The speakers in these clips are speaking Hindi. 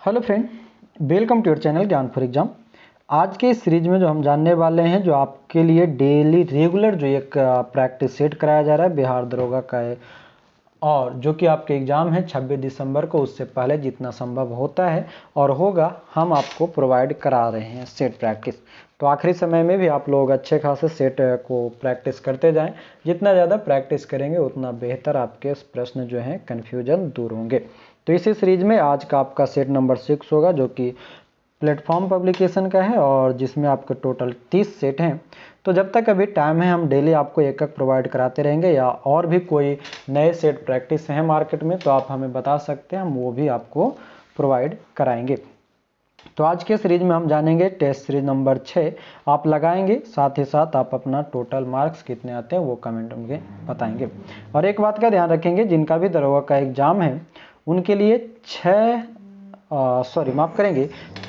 Hello friend, welcome to your channel Gyan for exam. आज के इस सीरीज में जो हम जानने वाले हैं, जो आपके लिए डेली रेगुलर जो एक प्रैक्टिस सेट कराया जा रहा है बिहार दरोगा का है, और जो कि आपके एग्ज़ाम है 26 दिसंबर को, उससे पहले जितना संभव होता है और होगा हम आपको प्रोवाइड करा रहे हैं सेट प्रैक्टिस। तो आखिरी समय में भी आप लोग अच्छे खासे सेट को प्रैक्टिस करते जाएं। जितना ज़्यादा प्रैक्टिस करेंगे उतना बेहतर आपके प्रश्न जो हैं कन्फ्यूजन दूर होंगे। तो इसी सीरीज में आज का आपका सेट नंबर 6 होगा, जो कि प्लेटफॉर्म पब्लिकेशन का है और जिसमें आपके टोटल 30 सेट हैं। तो जब तक अभी टाइम है हम डेली आपको एक एक प्रोवाइड कराते रहेंगे, या और भी कोई नए सेट प्रैक्टिस हैं मार्केट में तो आप हमें बता सकते हैं, हम वो भी आपको प्रोवाइड कराएंगे। तो आज के सीरीज में हम जानेंगे टेस्ट सीरीज नंबर 6 आप लगाएंगे, साथ ही साथ आप अपना टोटल मार्क्स कितने आते हैं वो कमेंट में बताएंगे। और एक बात का ध्यान रखेंगे, जिनका भी दरोगा का एग्ज़ाम है उनके लिए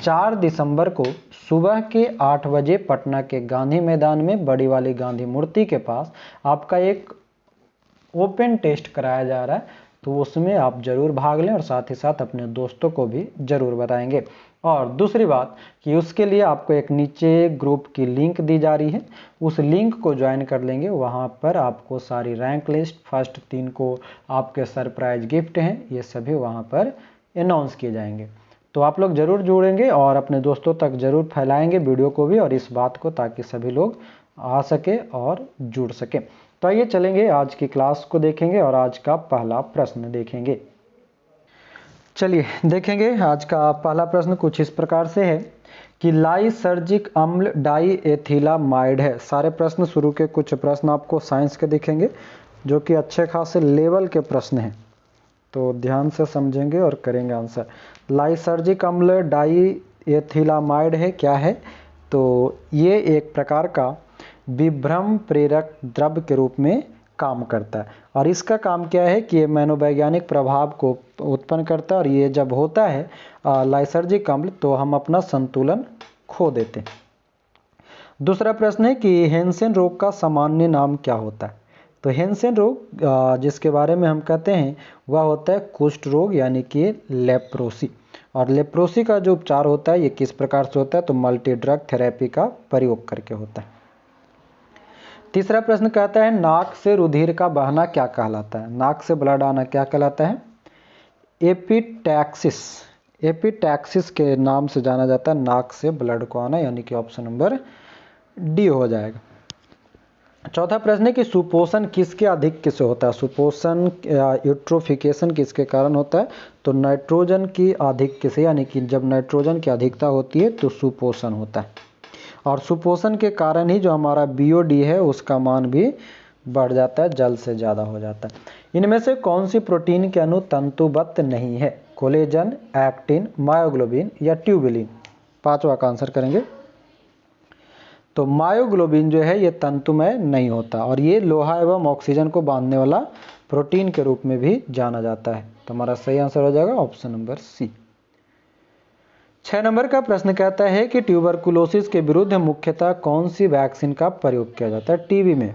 4 दिसंबर को सुबह के 8 बजे पटना के गांधी मैदान में बड़ी वाली गांधी मूर्ति के पास आपका एक ओपन टेस्ट कराया जा रहा है। तो उसमें आप जरूर भाग लें और साथ ही साथ अपने दोस्तों को भी जरूर बताएंगे। और दूसरी बात कि उसके लिए आपको एक नीचे ग्रुप की लिंक दी जा रही है, उस लिंक को ज्वाइन कर लेंगे। वहाँ पर आपको सारी रैंक लिस्ट, फर्स्ट 3 को आपके सरप्राइज गिफ्ट हैं, ये सभी वहाँ पर अनाउंस किए जाएंगे। तो आप लोग ज़रूर जुड़ेंगे और अपने दोस्तों तक ज़रूर फैलाएंगे वीडियो को भी और इस बात को, ताकि सभी लोग आ सके और जुड़ सके। तो आइए चलेंगे आज की क्लास को देखेंगे और आज का पहला प्रश्न देखेंगे। चलिए देखेंगे आज का पहला प्रश्न कुछ इस प्रकार से है कि लाइसर्जिक अम्ल डाइएथिलामाइड है। सारे प्रश्न शुरू के कुछ प्रश्न आपको साइंस के दिखेंगे, जो कि अच्छे खासे लेवल के प्रश्न हैं, तो ध्यान से समझेंगे और करेंगे आंसर। लाइसर्जिक अम्ल डाइएथिलामाइड है, क्या है? तो ये एक प्रकार का विभ्रम प्रेरक द्रव्य के रूप में काम करता है, और इसका काम क्या है कि ये मनोवैज्ञानिक प्रभाव को उत्पन्न करता है। और ये जब होता है लाइसर्जिक अम्ल, तो हम अपना संतुलन खो देते हैं। दूसरा प्रश्न है कि हेंसेन रोग का सामान्य नाम क्या होता है? तो हेंसेन रोग जिसके बारे में हम कहते हैं वह होता है कुष्ठ रोग, यानी कि लेप्रोसी। और लेप्रोसी का जो उपचार होता है ये किस प्रकार से होता है? तो मल्टी ड्रग थेरेपी का प्रयोग करके होता है। तीसरा प्रश्न कहता है नाक से रुधिर का बहना क्या कहलाता है? नाक से ब्लड आना क्या कहलाता है? एपिटैक्सिस। एपिटैक्सिस के नाम से जाना जाता है नाक से ब्लड को आना, यानी कि ऑप्शन नंबर डी हो जाएगा। चौथा प्रश्न है कि सुपोषण किसके आधिक्य से होता है? सुपोषण यूट्रोफिकेशन किसके कारण होता है? तो नाइट्रोजन की आधिक्य से, यानी कि जब नाइट्रोजन की अधिकता होती है तो सुपोषण होता है। और सुपोषण के कारण ही जो हमारा बीओडी है उसका मान भी बढ़ जाता है, जल्द से ज़्यादा हो जाता है। इनमें से कौन सी प्रोटीन के अणु तंतुबद्ध नहीं है? कोलेजन, एक्टिन, मायोग्लोबिन या ट्यूबुलिन? पांचवा का आंसर करेंगे। तो मायोग्लोबिन जो है ये तंतुमय नहीं होता, और ये लोहा एवं ऑक्सीजन को बांधने वाला प्रोटीन के रूप में भी जाना जाता है। तो हमारा सही आंसर हो जाएगा ऑप्शन नंबर सी। 6 नंबर का प्रश्न कहता है कि ट्यूबरकुलोसिस के विरुद्ध मुख्यतः कौन सी वैक्सीन का प्रयोग किया जाता है टीबी में?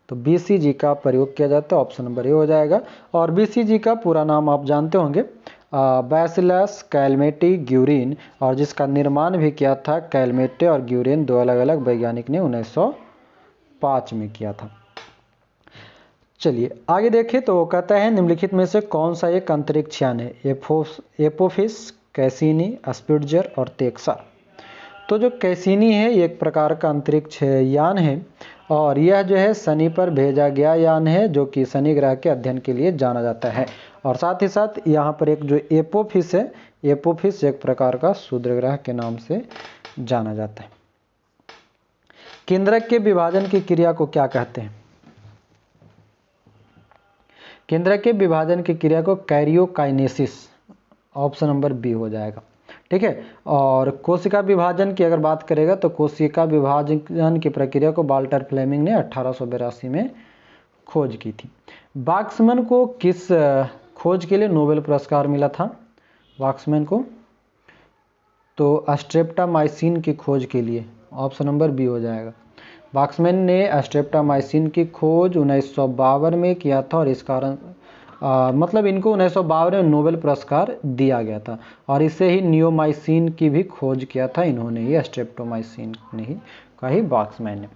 तो बीसीजी का प्रयोग किया जाता है, ऑप्शन नंबर ए हो जाएगा। और बीसीजी का पूरा नाम आप जानते होंगे, बैसिलस कैलमेटी ग्यूरिन, और जिसका निर्माण भी किया था कैलमेटे और ग्यूरिन, दो अलग अलग वैज्ञानिक ने 1905 में किया था। चलिए आगे देखें, तो कहता है निम्नलिखित में से कौन सा एक अंतरिक्ष यान है? एपोफिस, कैसीनी, स्पिट्जर और तेक्सा। तो जो कैसीनी है ये एक प्रकार का अंतरिक्ष यान है, और यह जो है शनि पर भेजा गया यान है, जो कि शनि ग्रह के अध्ययन के लिए जाना जाता है। और साथ ही साथ यहाँ पर एक जो एपोफिस है, एपोफिस एक प्रकार का शूद्र ग्रह के नाम से जाना जाता है। केंद्रक के विभाजन की क्रिया को क्या कहते हैं? केंद्रक के विभाजन की क्रिया को कैरियोकाइनेसिस, ऑप्शन नंबर बी हो जाएगा। ठीक है। और कोशिका विभाजन की अगर बात करेगा तो कोशिका विभाजन की प्रक्रिया को वाल्टर फ्लेमिंग ने 1882 में खोज की थी। वाक्समैन को किस खोज के लिए नोबेल पुरस्कार मिला था? वाक्समैन को तो स्ट्रेप्टामाइसिन की खोज के लिए, ऑप्शन नंबर बी हो जाएगा। वाक्समैन ने स्ट्रेप्टामाइसिन की खोज 1952 में किया था, और इस कारण मतलब इनको 1952 में नोबेल पुरस्कार दिया गया था और इसे ही नियोमाइसिन की भी खोज किया था इन्होंने ही, स्ट्रेप्टोमाइसिन ने ही का ही बॉक्समैन ने।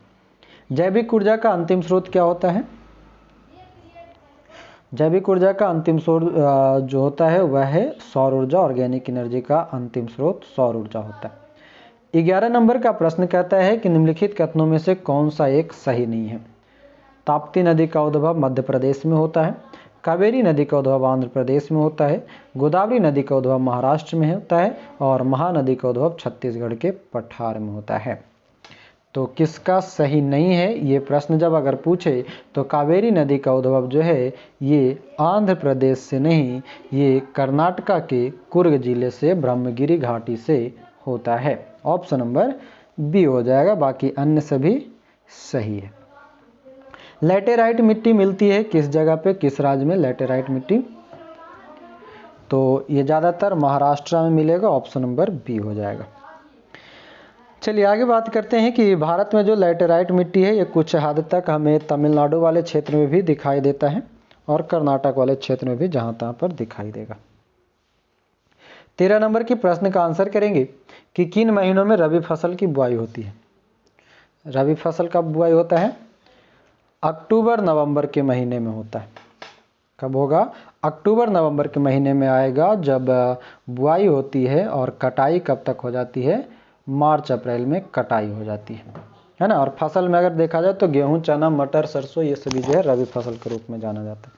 जैविक ऊर्जा का अंतिम स्रोत क्या होता है? जैविक ऊर्जा का अंतिम स्रोत जो होता है वह है सौर ऊर्जा। ऑर्गेनिक एनर्जी का अंतिम स्रोत सौर ऊर्जा होता है। 11 नंबर का प्रश्न कहता है कि निम्नलिखित कथनों में से कौन सा एक सही नहीं है? ताप्ती नदी का उद्भव मध्य प्रदेश में होता है, कावेरी नदी का उद्भव आंध्र प्रदेश में होता है, गोदावरी नदी का उद्भव महाराष्ट्र में होता है और महानदी का उद्भव छत्तीसगढ़ के पठार में होता है। तो किसका सही नहीं है ये प्रश्न जब अगर पूछे तो कावेरी नदी का उद्भव जो है ये आंध्र प्रदेश से नहीं, ये कर्नाटका के कुर्ग जिले से ब्रह्मगिरी घाटी से होता है। ऑप्शन नंबर बी हो जाएगा, बाकी अन्य सभी सही है। लैटेराइट मिट्टी मिलती है किस जगह पे, किस राज्य में लैटेराइट मिट्टी? तो ये ज़्यादातर महाराष्ट्र में मिलेगा। ऑप्शन नंबर बी हो जाएगा। चलिए आगे बात करते हैं कि भारत में जो लैटेराइट मिट्टी है ये कुछ हद तक हमें तमिलनाडु वाले क्षेत्र में भी दिखाई देता है और कर्नाटक वाले क्षेत्र में भी जहाँ तहाँ पर दिखाई देगा। 13 नंबर की प्रश्न का आंसर करेंगे कि किन महीनों में रबी फसल की बुआई होती है? रबी फसल का बुआई होता है अक्टूबर नवंबर के महीने में होता है। कब होगा? अक्टूबर नवंबर के महीने में आएगा जब बुआई होती है और कटाई कब तक हो जाती है? मार्च अप्रैल में कटाई हो जाती है ना। और फसल में अगर देखा जाए तो गेहूं, चना, मटर, सरसों ये सभी जो है रबी फसल के रूप में जाना जाता है।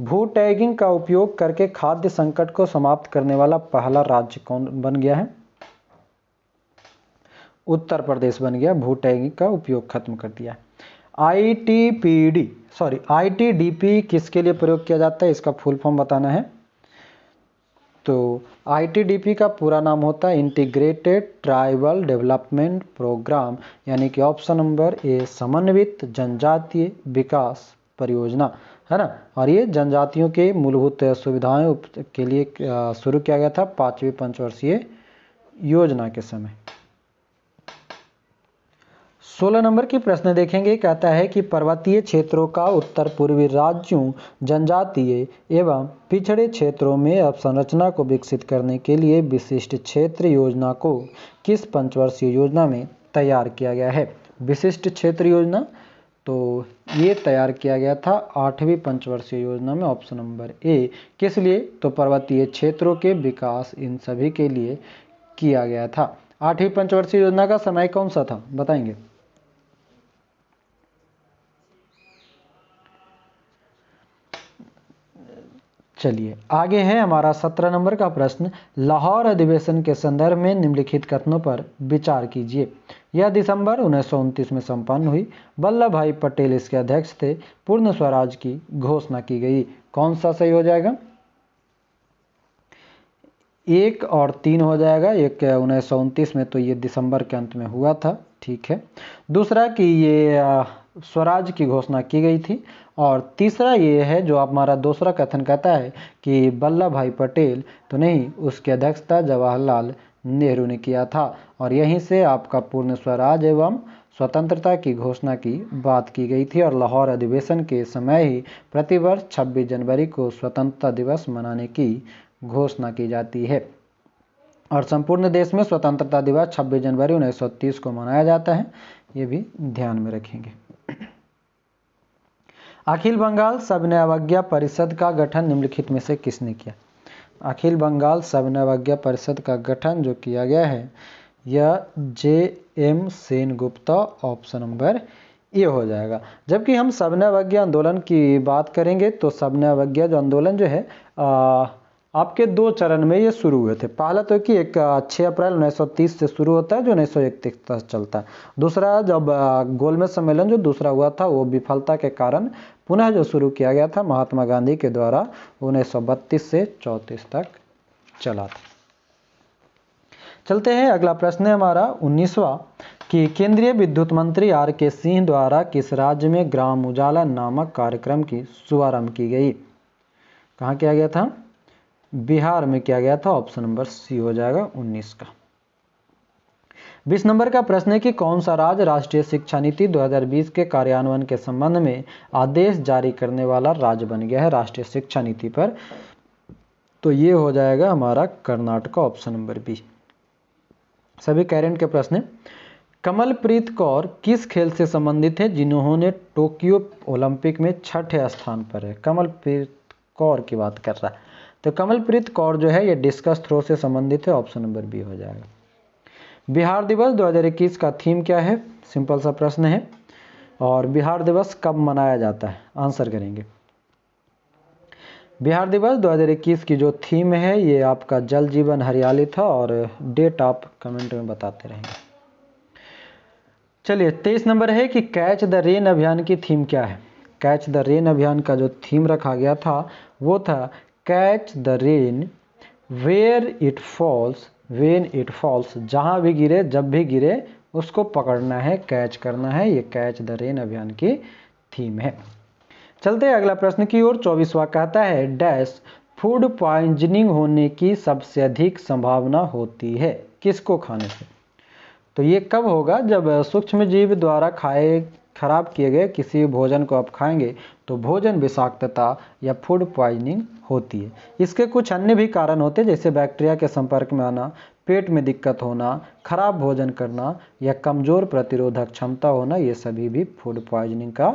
भू टैगिंग का उपयोग करके खाद्य संकट को समाप्त करने वाला पहला राज्य कौन बन गया है? उत्तर प्रदेश बन गया, भू टैगिंग का उपयोग खत्म कर दिया। आईटीडीपी किसके लिए प्रयोग किया जाता है? इसका फुल फॉर्म बताना है। तो आईटीडीपी का पूरा नाम होता है इंटीग्रेटेड ट्राइबल डेवलपमेंट प्रोग्राम, यानी कि ऑप्शन नंबर ए समन्वित जनजातीय विकास परियोजना है ना। और ये जनजातियों के मूलभूत सुविधाओं के लिए शुरू किया गया था 5वीं पंचवर्षीय योजना के समय। 16 नंबर की प्रश्न देखेंगे, कहता है कि पर्वतीय क्षेत्रों का उत्तर पूर्वी राज्यों, जनजातीय एवं पिछड़े क्षेत्रों में अवसंरचना को विकसित करने के लिए विशिष्ट क्षेत्र योजना को किस पंचवर्षीय योजना में तैयार किया गया है? विशिष्ट क्षेत्र योजना तो ये तैयार किया गया था 8वीं पंचवर्षीय योजना में। Option number A. किस लिए? तो पर्वतीय क्षेत्रों के विकास इन सभी के लिए किया गया था। 8वीं पंचवर्षीय योजना का समय कौन सा था बताएंगे? चलिए आगे है हमारा 17 नंबर का प्रश्न। लाहौर अधिवेशन के संदर्भ में निम्नलिखित कथनों पर विचार कीजिए। यह दिसंबर 1929 में संपन्न हुई। वल्लभ भाई पटेल इसके अध्यक्ष थे। पूर्ण स्वराज की घोषणा की गई। कौन सा सही हो जाएगा? 1 और 3 हो जाएगा। एक 1929 में तो ये दिसंबर के अंत में हुआ था, ठीक है। दूसरा कि ये स्वराज की घोषणा की गई थी। और तीसरा ये है जो हमारा दूसरा कथन कहता है कि वल्लभ भाई पटेल तो नहीं, उसकी अध्यक्षता जवाहरलाल नेहरू ने किया था। और यहीं से आपका पूर्ण स्वराज एवं स्वतंत्रता की घोषणा की बात की गई थी। और लाहौर अधिवेशन के समय ही प्रतिवर्ष 26 जनवरी को स्वतंत्रता दिवस मनाने की घोषणा की जाती है। और संपूर्ण देश में स्वतंत्रता दिवस 26 जनवरी 1930 को मनाया जाता है, ये भी ध्यान में रखेंगे। अखिल बंगाल सविनय अवज्ञा परिषद का गठन निम्नलिखित में से किसने किया? अखिल बंगाल सविनय अवज्ञा परिषद का गठन जो किया गया है यह J.M.. Sengupta, option number A हो जाएगा। जबकि हम सविनय अवज्ञा आंदोलन की बात करेंगे तो सविनय अवज्ञा जो आंदोलन जो है आपके 2 चरण में ये शुरू हुए थे। पहला तो कि एक 6 अप्रैल 1930 से शुरू होता है जो 1931 तक चलता है। दूसरा जब गोलमेज सम्मेलन जो दूसरा हुआ था वो विफलता के कारण पुनः जो शुरू किया गया था महात्मा गांधी के द्वारा 1932 से 34 तक चला था। चलते हैं, अगला प्रश्न है हमारा 19वां कि केंद्रीय विद्युत मंत्री आर.के. सिंह द्वारा किस राज्य में ग्राम उजाला नामक कार्यक्रम की शुभारंभ की गई? कहाँ किया गया था? बिहार में किया गया था। ऑप्शन नंबर सी हो जाएगा 19 का। 20 नंबर का प्रश्न है कि कौन सा राज्य राष्ट्रीय शिक्षा नीति 2020 के कार्यान्वयन के संबंध में आदेश जारी करने वाला राज्य बन गया है राष्ट्रीय शिक्षा नीति पर। तो ये हो जाएगा हमारा कर्नाटक, ऑप्शन नंबर बी। सभी कैरेंट के प्रश्न हैं। कमलप्रीत कौर किस खेल से संबंधित है जिन्होंने टोक्यो ओलंपिक में 6ठे स्थान पर है? कमलप्रीत कौर की बात कर रहा है। तो कमलप्रीत कौर जो है ये डिस्कस थ्रो से संबंधित है, ऑप्शन नंबर बी हो जाएगा। बिहार दिवस 2021 का थीम क्या है? सिंपल सा प्रश्न है। और बिहार दिवस कब मनाया जाता है? आंसर करेंगे। बिहार दिवस 2021 की जो थीम है ये आपका जल जीवन हरियाली था, और डेट आप कमेंट में बताते रहेंगे। चलिए 23 नंबर है कि कैच द रेन अभियान की थीम क्या है? कैच द रेन अभियान का जो थीम रखा गया था वो था catch the rain where it falls when it falls, जहाँ भी गिरे जब भी गिरे उसको पकड़ना है, कैच करना है। ये कैच द रेन अभियान की थीम है। चलते हैं अगला प्रश्न की ओर। 24वां कहता है डैश फूड पॉइजनिंग होने की सबसे अधिक संभावना होती है किसको खाने से? तो ये कब होगा? जब सूक्ष्म जीव द्वारा खराब किए गए किसी भोजन को आप खाएंगे तो भोजन विषाक्तता या फूड पॉइजनिंग होती है। इसके कुछ अन्य भी कारण होते हैं, जैसे बैक्टीरिया के संपर्क में आना, पेट में दिक्कत होना, खराब भोजन करना या कमज़ोर प्रतिरोधक क्षमता होना, ये सभी भी फूड पॉइजनिंग का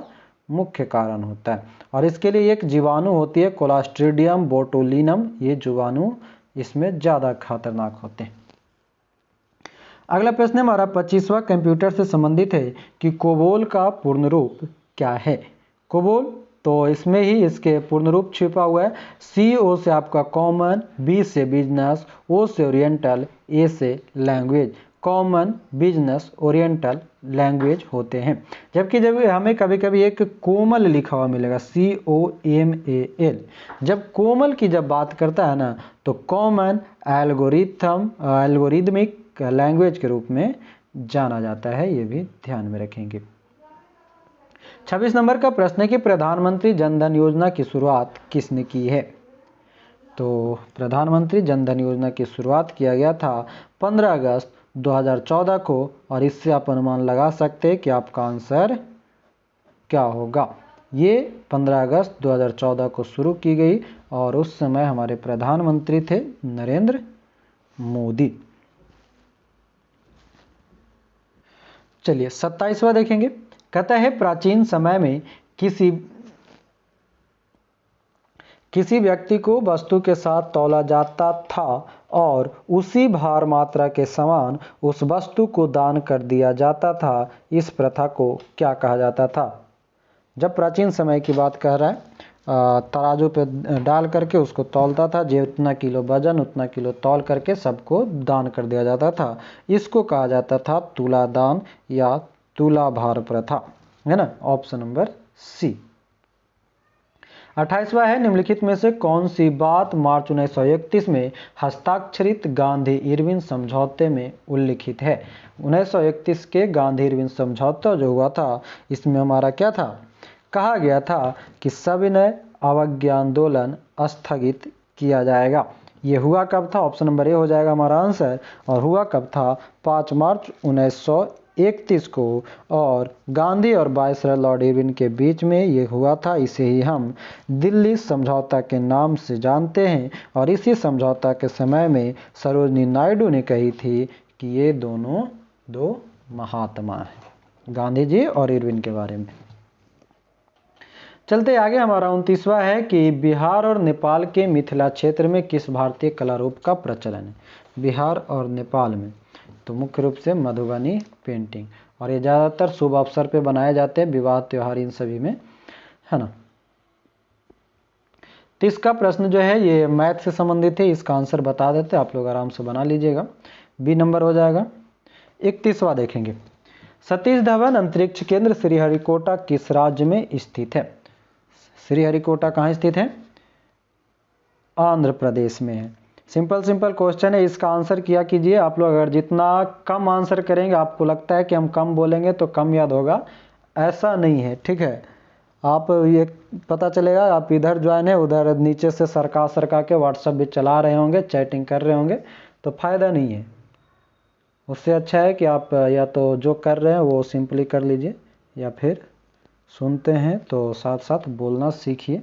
मुख्य कारण होता है। और इसके लिए एक जीवाणु होती है क्लोस्ट्रीडियम बोटुलिनम, ये जीवाणु इसमें ज़्यादा खतरनाक होते हैं। अगला प्रश्न हमारा 25वां कंप्यूटर से संबंधित है कि कोबोल का पूर्ण रूप क्या है? कोबोल, तो इसमें ही इसके पूर्ण रूप छिपा हुआ है। CO से आपका कॉमन, B से बिजनेस, O से ओरिएंटल, A से language. Common, business, oriental, language होते हैं। जबकि जब हमें कभी कभी एक कोमल लिखा हुआ मिलेगा, COMAL। जब कोमल की जब बात करता है ना तो कॉमन एल्गोरिथमिक लैंग्वेज के रूप में जाना जाता है, ये भी ध्यान में रखेंगे। 26 नंबर का प्रश्न है कि प्रधानमंत्री जन धन योजना की शुरुआत किसने की है? तो प्रधानमंत्री जन धन योजना की शुरुआत किया गया था 15 अगस्त 2014 को, और इससे आप अनुमान लगा सकते हैं कि आपका आंसर क्या होगा। ये 15 अगस्त 2014 को शुरू की गई और उस समय हमारे प्रधानमंत्री थे नरेंद्र मोदी। चलिए 27वां देखेंगे। कहता है प्राचीन समय में किसी व्यक्ति को वस्तु के साथ तौला जाता था और उसी भार मात्रा के समान उस वस्तु को दान कर दिया जाता था। इस प्रथा को क्या कहा जाता था? जब प्राचीन समय की बात कह रहा है, तराजू पे डाल करके उसको तौलता था, जितना किलो वजन उतना किलो तौल करके सबको दान कर दिया जाता था। इसको कहा जाता था तुला दान या तुला भार प्रथा, है ना, ऑप्शन नंबर सी। 28वां है निम्नलिखित में से कौन सी बात मार्च 1931 में हस्ताक्षरित गांधी इरविन समझौते में उल्लिखित है? 1931 के गांधी इरविन समझौता जो हुआ था इसमें हमारा क्या था? कहा गया था कि सविनय अवज्ञा आंदोलन स्थगित किया जाएगा। ये हुआ कब था? ऑप्शन नंबर ए हो जाएगा हमारा आंसर। और हुआ कब था? 5 मार्च 1931 को, और गांधी और वायसराय लॉर्ड इरविन के बीच में ये हुआ था। इसे ही हम दिल्ली समझौता के नाम से जानते हैं। और इसी समझौता के समय में सरोजिनी नायडू ने कही थी कि ये दोनों दो महात्मा हैं, गांधी जी और इरविन के बारे में। चलते आगे हमारा 29वां है कि बिहार और नेपाल के मिथिला क्षेत्र में किस भारतीय कला रूप का प्रचलन है? बिहार और नेपाल में तो मुख्य रूप से मधुबनी पेंटिंग, और ये ज़्यादातर शुभ अवसर पे बनाए जाते हैं, विवाह त्योहार इन सभी में, है ना। तो इसका प्रश्न जो है ये मैथ से संबंधित है, इसका आंसर बता देते हैं, आप लोग आराम से बना लीजिएगा। बी नंबर हो जाएगा। 31वां देखेंगे। सतीश धवन अंतरिक्ष केंद्र श्रीहरिकोटा किस राज्य में स्थित है? श्रीहरिकोटा कहाँ स्थित है? आंध्र प्रदेश में है। सिंपल क्वेश्चन है, इसका आंसर किया कीजिए। आप लोग अगर जितना कम आंसर करेंगे, आपको लगता है कि हम कम बोलेंगे तो कम याद होगा, ऐसा नहीं है, ठीक है। आप ये पता चलेगा आप इधर ज्वाइन है, उधर नीचे से सरका के व्हाट्सएप भी चला रहे होंगे, चैटिंग कर रहे होंगे, तो फायदा नहीं है। उससे अच्छा है कि आप या तो जो कर रहे हैं वो सिंपली कर लीजिए, या फिर सुनते हैं तो साथ साथ बोलना सीखिए।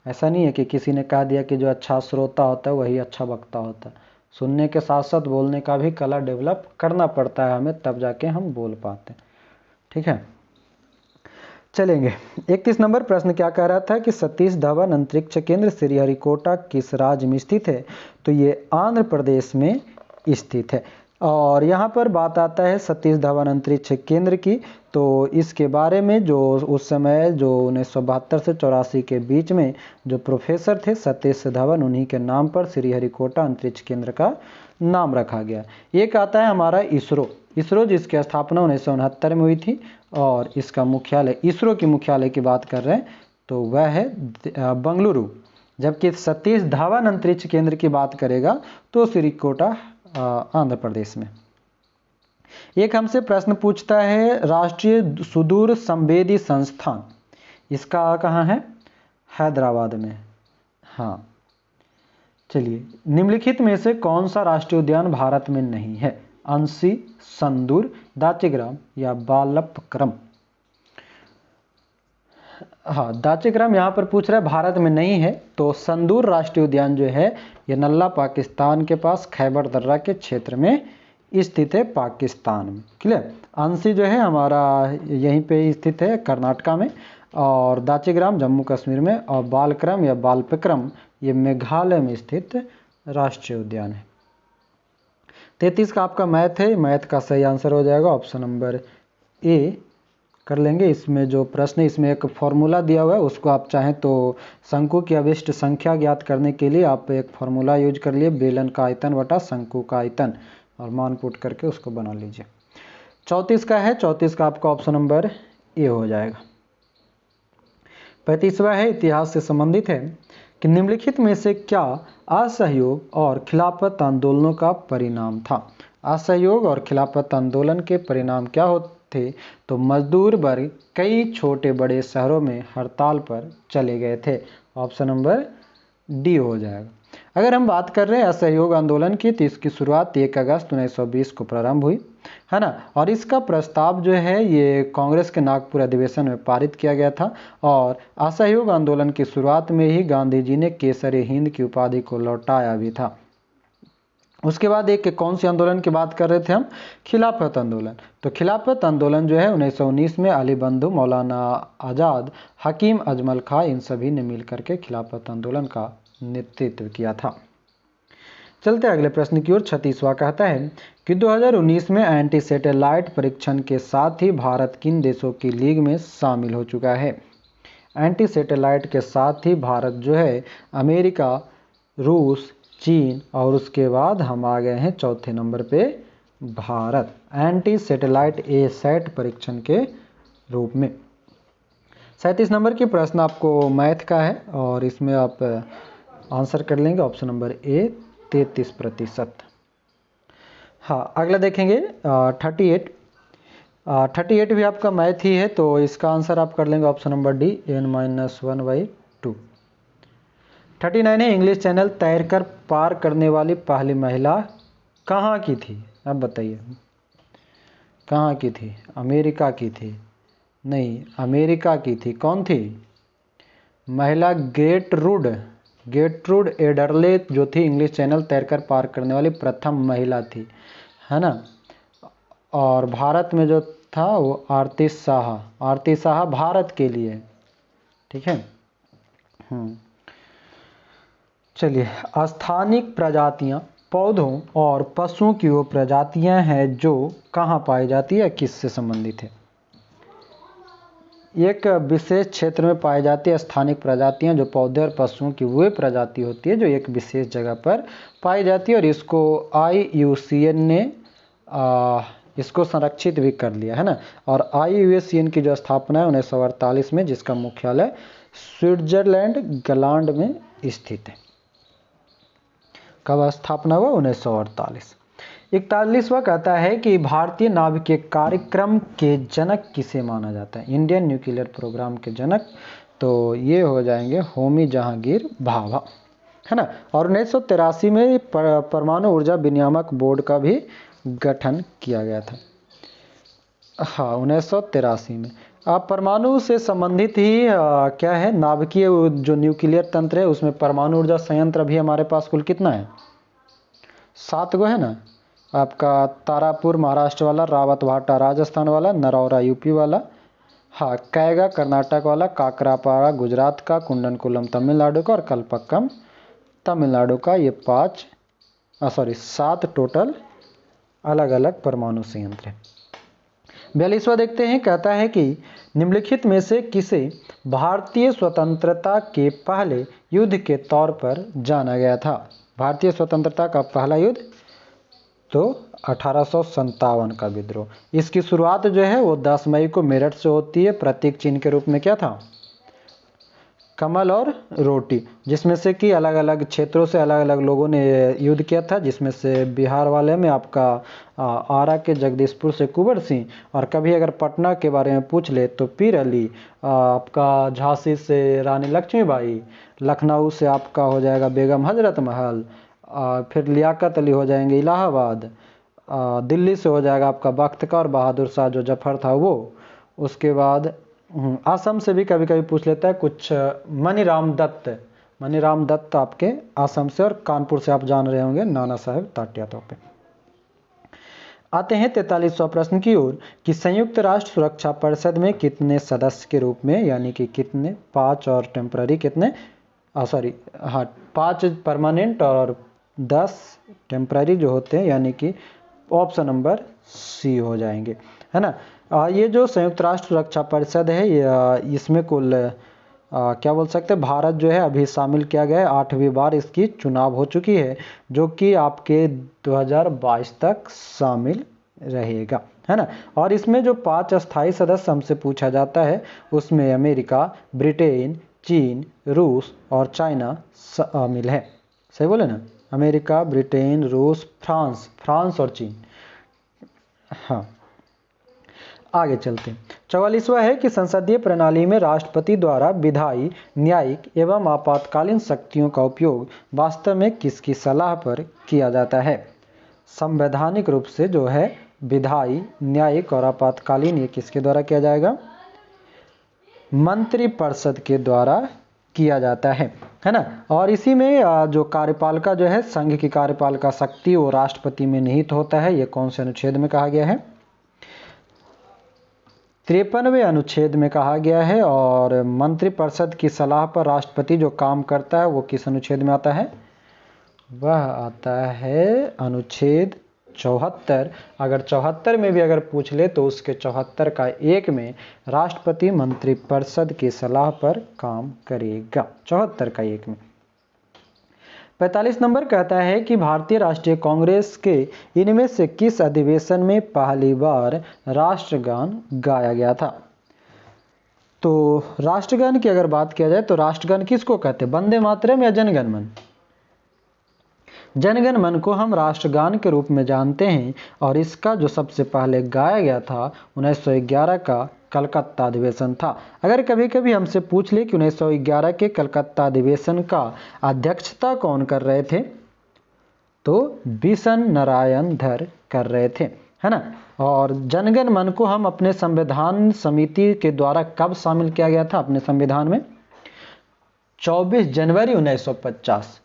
ऐसा नहीं है कि किसी ने कह दिया कि जो अच्छा श्रोता होता है वही अच्छा वक्ता होता है। सुनने के साथ साथ बोलने का भी कला डेवलप करना पड़ता है हमें, तब जाके हम बोल पाते हैं। ठीक है, चलेंगे। 31 नंबर प्रश्न क्या कह रहा था कि सतीश धवन अंतरिक्ष केंद्र श्रीहरिकोटा किस राज्य में स्थित है? तो ये आंध्र प्रदेश में स्थित है। और यहाँ पर बात आता है सतीश धवन अंतरिक्ष केंद्र की, तो इसके बारे में जो उस समय जो 1972 से 84 के बीच में जो प्रोफेसर थे सतीश धवन, उन्हीं के नाम पर श्रीहरिकोटा अंतरिक्ष केंद्र का नाम रखा गया। एक आता है हमारा इसरो जिसकी स्थापना 1969 में हुई थी, और इसका मुख्यालय, इसरो की मुख्यालय की बात कर रहे हैं तो वह है बंगलुरु। जबकि सतीश धवन अंतरिक्ष केंद्र की बात करेगा तो श्रीहरिकोटा आंध्र प्रदेश में। एक हमसे प्रश्न पूछता है राष्ट्रीय सुदूर संवेदी संस्थान, इसका कहाँ है? हैदराबाद में। हाँ, चलिए, निम्नलिखित में से कौन सा राष्ट्रीय उद्यान भारत में नहीं है? अंशी, संदूर, दाचिग्राम या बालपक्रम? हाँ, दाचिग्राम यहाँ पर पूछ रहा है भारत में नहीं है, तो संदूर राष्ट्रीय उद्यान जो है ये नल्ला पाकिस्तान के पास खैबर दर्रा के क्षेत्र में स्थित है, पाकिस्तान में। क्लियर। अंशी जो है हमारा यहीं पे स्थित है कर्नाटका में, और दाचिग्राम जम्मू कश्मीर में, और बालक्रम या बालपक्रम ये मेघालय में स्थित राष्ट्रीय उद्यान है। 33 का आपका मैथ है, मैथ का सही आंसर हो जाएगा ऑप्शन नंबर ए कर लेंगे। इसमें जो प्रश्न है इसमें एक फॉर्मूला दिया हुआ है, उसको आप चाहें तो शंकु की अभिष्ट संख्या ज्ञात करने के लिए आप एक फॉर्मूला यूज कर लिए, बेलन का आयतन बटा शंकु का आयतन, और मान पुट करके उसको बना लीजिए। 34 का है, 34 का आपका ऑप्शन नंबर ए हो जाएगा। 35वां है, इतिहास से संबंधित है कि निम्नलिखित में से क्या असहयोग और खिलाफत आंदोलनों का परिणाम था? असहयोग और खिलाफत आंदोलन के परिणाम क्या होते? तो मजदूर वर्ग कई छोटे बड़े शहरों में हड़ताल पर चले गए थे। ऑप्शन नंबर डी हो जाएगा। अगर हम बात कर रहे हैं असहयोग आंदोलन की, तो इसकी शुरुआत 1 अगस्त 1920 को प्रारंभ हुई, है ना, और इसका प्रस्ताव जो है ये कांग्रेस के नागपुर अधिवेशन में पारित किया गया था। और असहयोग आंदोलन की शुरुआत में ही गांधी जी ने केसर हिंद की उपाधि को लौटाया भी था। उसके बाद एक कौन सी आंदोलन की बात कर रहे थे हम? खिलाफत आंदोलन। तो खिलाफत आंदोलन जो है 1919 में अली बंधु, मौलाना आज़ाद, हकीम अजमल खां, इन सभी ने मिलकर के खिलाफत आंदोलन का नेतृत्व किया था। चलते अगले प्रश्न की ओर। 36वां कहता है कि 2019 में एंटी सैटेलाइट परीक्षण के साथ ही भारत किन देशों की लीग में शामिल हो चुका है? एंटी सैटेलाइट के साथ ही भारत जो है अमेरिका, रूस, चीन, और उसके बाद हम आ गए हैं चौथे नंबर पे भारत, एंटी सैटेलाइट ए-सैट परीक्षण के रूप में। 37 नंबर की प्रश्न आपको मैथ का है, और इसमें आप आंसर कर लेंगे ऑप्शन नंबर ए 33%। हाँ, अगला देखेंगे 38 भी आपका मैथ ही है, तो इसका आंसर आप कर लेंगे ऑप्शन नंबर डी n-1/2। 39 है, इंग्लिश चैनल तैरकर पार करने वाली पहली महिला कहाँ की थी? अब बताइए कहाँ की थी? अमेरिका की थी? नहीं, अमेरिका की थी। कौन थी? महिला गेटरूड एडरले जो थी इंग्लिश चैनल तैरकर पार करने वाली प्रथम महिला थी, है ना। और भारत में जो था वो आरती शाह भारत के लिए। ठीक है। चलिए, स्थानिक प्रजातियां पौधों और पशुओं की वो प्रजातियां हैं जो कहाँ पाई जाती है, किससे संबंधित है? एक विशेष क्षेत्र में पाई जाती है स्थानिक प्रजातियां, जो पौधे और पशुओं की वो प्रजाति होती है जो एक विशेष जगह पर पाई जाती है, और इसको IUCN ने इसको संरक्षित भी कर लिया है ना। और IUCN की जो स्थापना है 1948 में, जिसका मुख्यालय स्विट्जरलैंड गलांड में स्थित है। कब स्थापना हुआ? 1948। 41वां कहता है कि भारतीय नाभिकीय कार्यक्रम के जनक किसे माना जाता है? इंडियन न्यूक्लियर प्रोग्राम के जनक, तो ये हो जाएंगे होमी जहांगीर भाभा, है ना। और 1983 में परमाणु ऊर्जा विनियामक बोर्ड का भी गठन किया गया था। हाँ, 1983 में। आप परमाणु से संबंधित ही क्या है, नाभिकीय जो न्यूक्लियर तंत्र है उसमें परमाणु ऊर्जा संयंत्र अभी हमारे पास कुल कितना है? 7 गो है ना। आपका तारापुर महाराष्ट्र वाला, रावतभाटा राजस्थान वाला, नरौरा यूपी वाला, हाँ कैगा कर्नाटक वाला, काकरापाड़ा गुजरात का, कुंडनकुलम तमिलनाडु का और कलपक्कम तमिलनाडु का। ये 7 टोटल अलग अलग परमाणु संयंत्र है। 42वां देखते हैं, कहता है कि निम्नलिखित में से किसे भारतीय स्वतंत्रता के पहले युद्ध के तौर पर जाना गया था? भारतीय स्वतंत्रता का पहला युद्ध तो 1857 का विद्रोह। इसकी शुरुआत जो है वो 10 मई को मेरठ से होती है। प्रतीक चिन्ह के रूप में क्या था? कमल और रोटी, जिसमें से कि अलग अलग क्षेत्रों से अलग अलग लोगों ने युद्ध किया था, जिसमें से बिहार वाले में आपका आरा के जगदीशपुर से कुंवर सिंह, और कभी अगर पटना के बारे में पूछ ले तो पीर अली, आपका झांसी से रानी लक्ष्मीबाई, लखनऊ से आपका हो जाएगा बेगम हजरत महल, फिर लियाकत अली हो जाएंगे इलाहाबाद, दिल्ली से हो जाएगा आपका बख्तियार बहादुर शाह जो जफर था वो, उसके बाद असम से भी कभी कभी पूछ लेता है कुछ, मनीराम दत्त आपके असम से, और कानपुर से आप जान रहे होंगे नाना साहेब टाटिया पे। आते हैं 43वां प्रश्न की ओर कि संयुक्त राष्ट्र सुरक्षा परिषद में कितने सदस्य के रूप में, यानी कि कितने, 5 और टेम्पररी कितने, 5 परमानेंट और 10 टेम्पररी जो होते हैं, यानी कि ऑप्शन नंबर सी हो जाएंगे, है ना। ये जो संयुक्त राष्ट्र सुरक्षा परिषद है, इसमें कुल क्या बोल सकते हैं, भारत जो है अभी शामिल किया गया है। 8वीं बार इसकी चुनाव हो चुकी है, जो कि आपके 2022 तक शामिल रहेगा, है ना। और इसमें जो 5 अस्थायी सदस्य हमसे पूछा जाता है, उसमें अमेरिका, ब्रिटेन, चीन, रूस और चाइना शामिल है। सही बोले ना? अमेरिका, ब्रिटेन, रूस, फ्रांस और चीन। हाँ, आगे चलते हैं। 44वां है कि संसदीय प्रणाली में राष्ट्रपति द्वारा विधायी, न्यायिक एवं आपातकालीन शक्तियों का उपयोग वास्तव में किसकी सलाह पर किया जाता है? संवैधानिक रूप से जो है विधायी, न्यायिक और आपातकालीन, ये किसके द्वारा किया जाएगा? मंत्रिपरिषद के द्वारा किया जाता है ना। और इसी में जो कार्यपालिका जो है, संघ की कार्यपालिका शक्ति वो राष्ट्रपति में निहित होता है। ये कौन से अनुच्छेद में कहा गया है? 53वें अनुच्छेद में कहा गया है। और मंत्रिपरिषद की सलाह पर राष्ट्रपति जो काम करता है वो किस अनुच्छेद में आता है? वह आता है अनुच्छेद 74। अगर 74 में भी अगर पूछ ले तो उसके 74 का 1 में राष्ट्रपति मंत्रिपरिषद की सलाह पर काम करेगा। 74 का 1 में। 45 नंबर कहता है कि भारतीय राष्ट्रीय कांग्रेस के इनमें से किस अधिवेशन में पहली बार राष्ट्रगान गाया गया था? तो राष्ट्रगान की अगर बात किया जाए तो राष्ट्रगान किसको कहते हैं? वंदे मातरम या जनगण मन? जनगण मन को हम राष्ट्रगान के रूप में जानते हैं। और इसका जो सबसे पहले गाया गया था 1911 का कलकत्ता अधिवेशन था। अगर कभी कभी हमसे पूछ ले कि 1911 के कलकत्ता अधिवेशन का अध्यक्षता कौन कर रहे थे, तो बिशन नारायण धर कर रहे थे, है ना। और जनगण मन को हम अपने संविधान समिति के द्वारा कब शामिल किया गया था अपने संविधान में? 24 जनवरी 1950।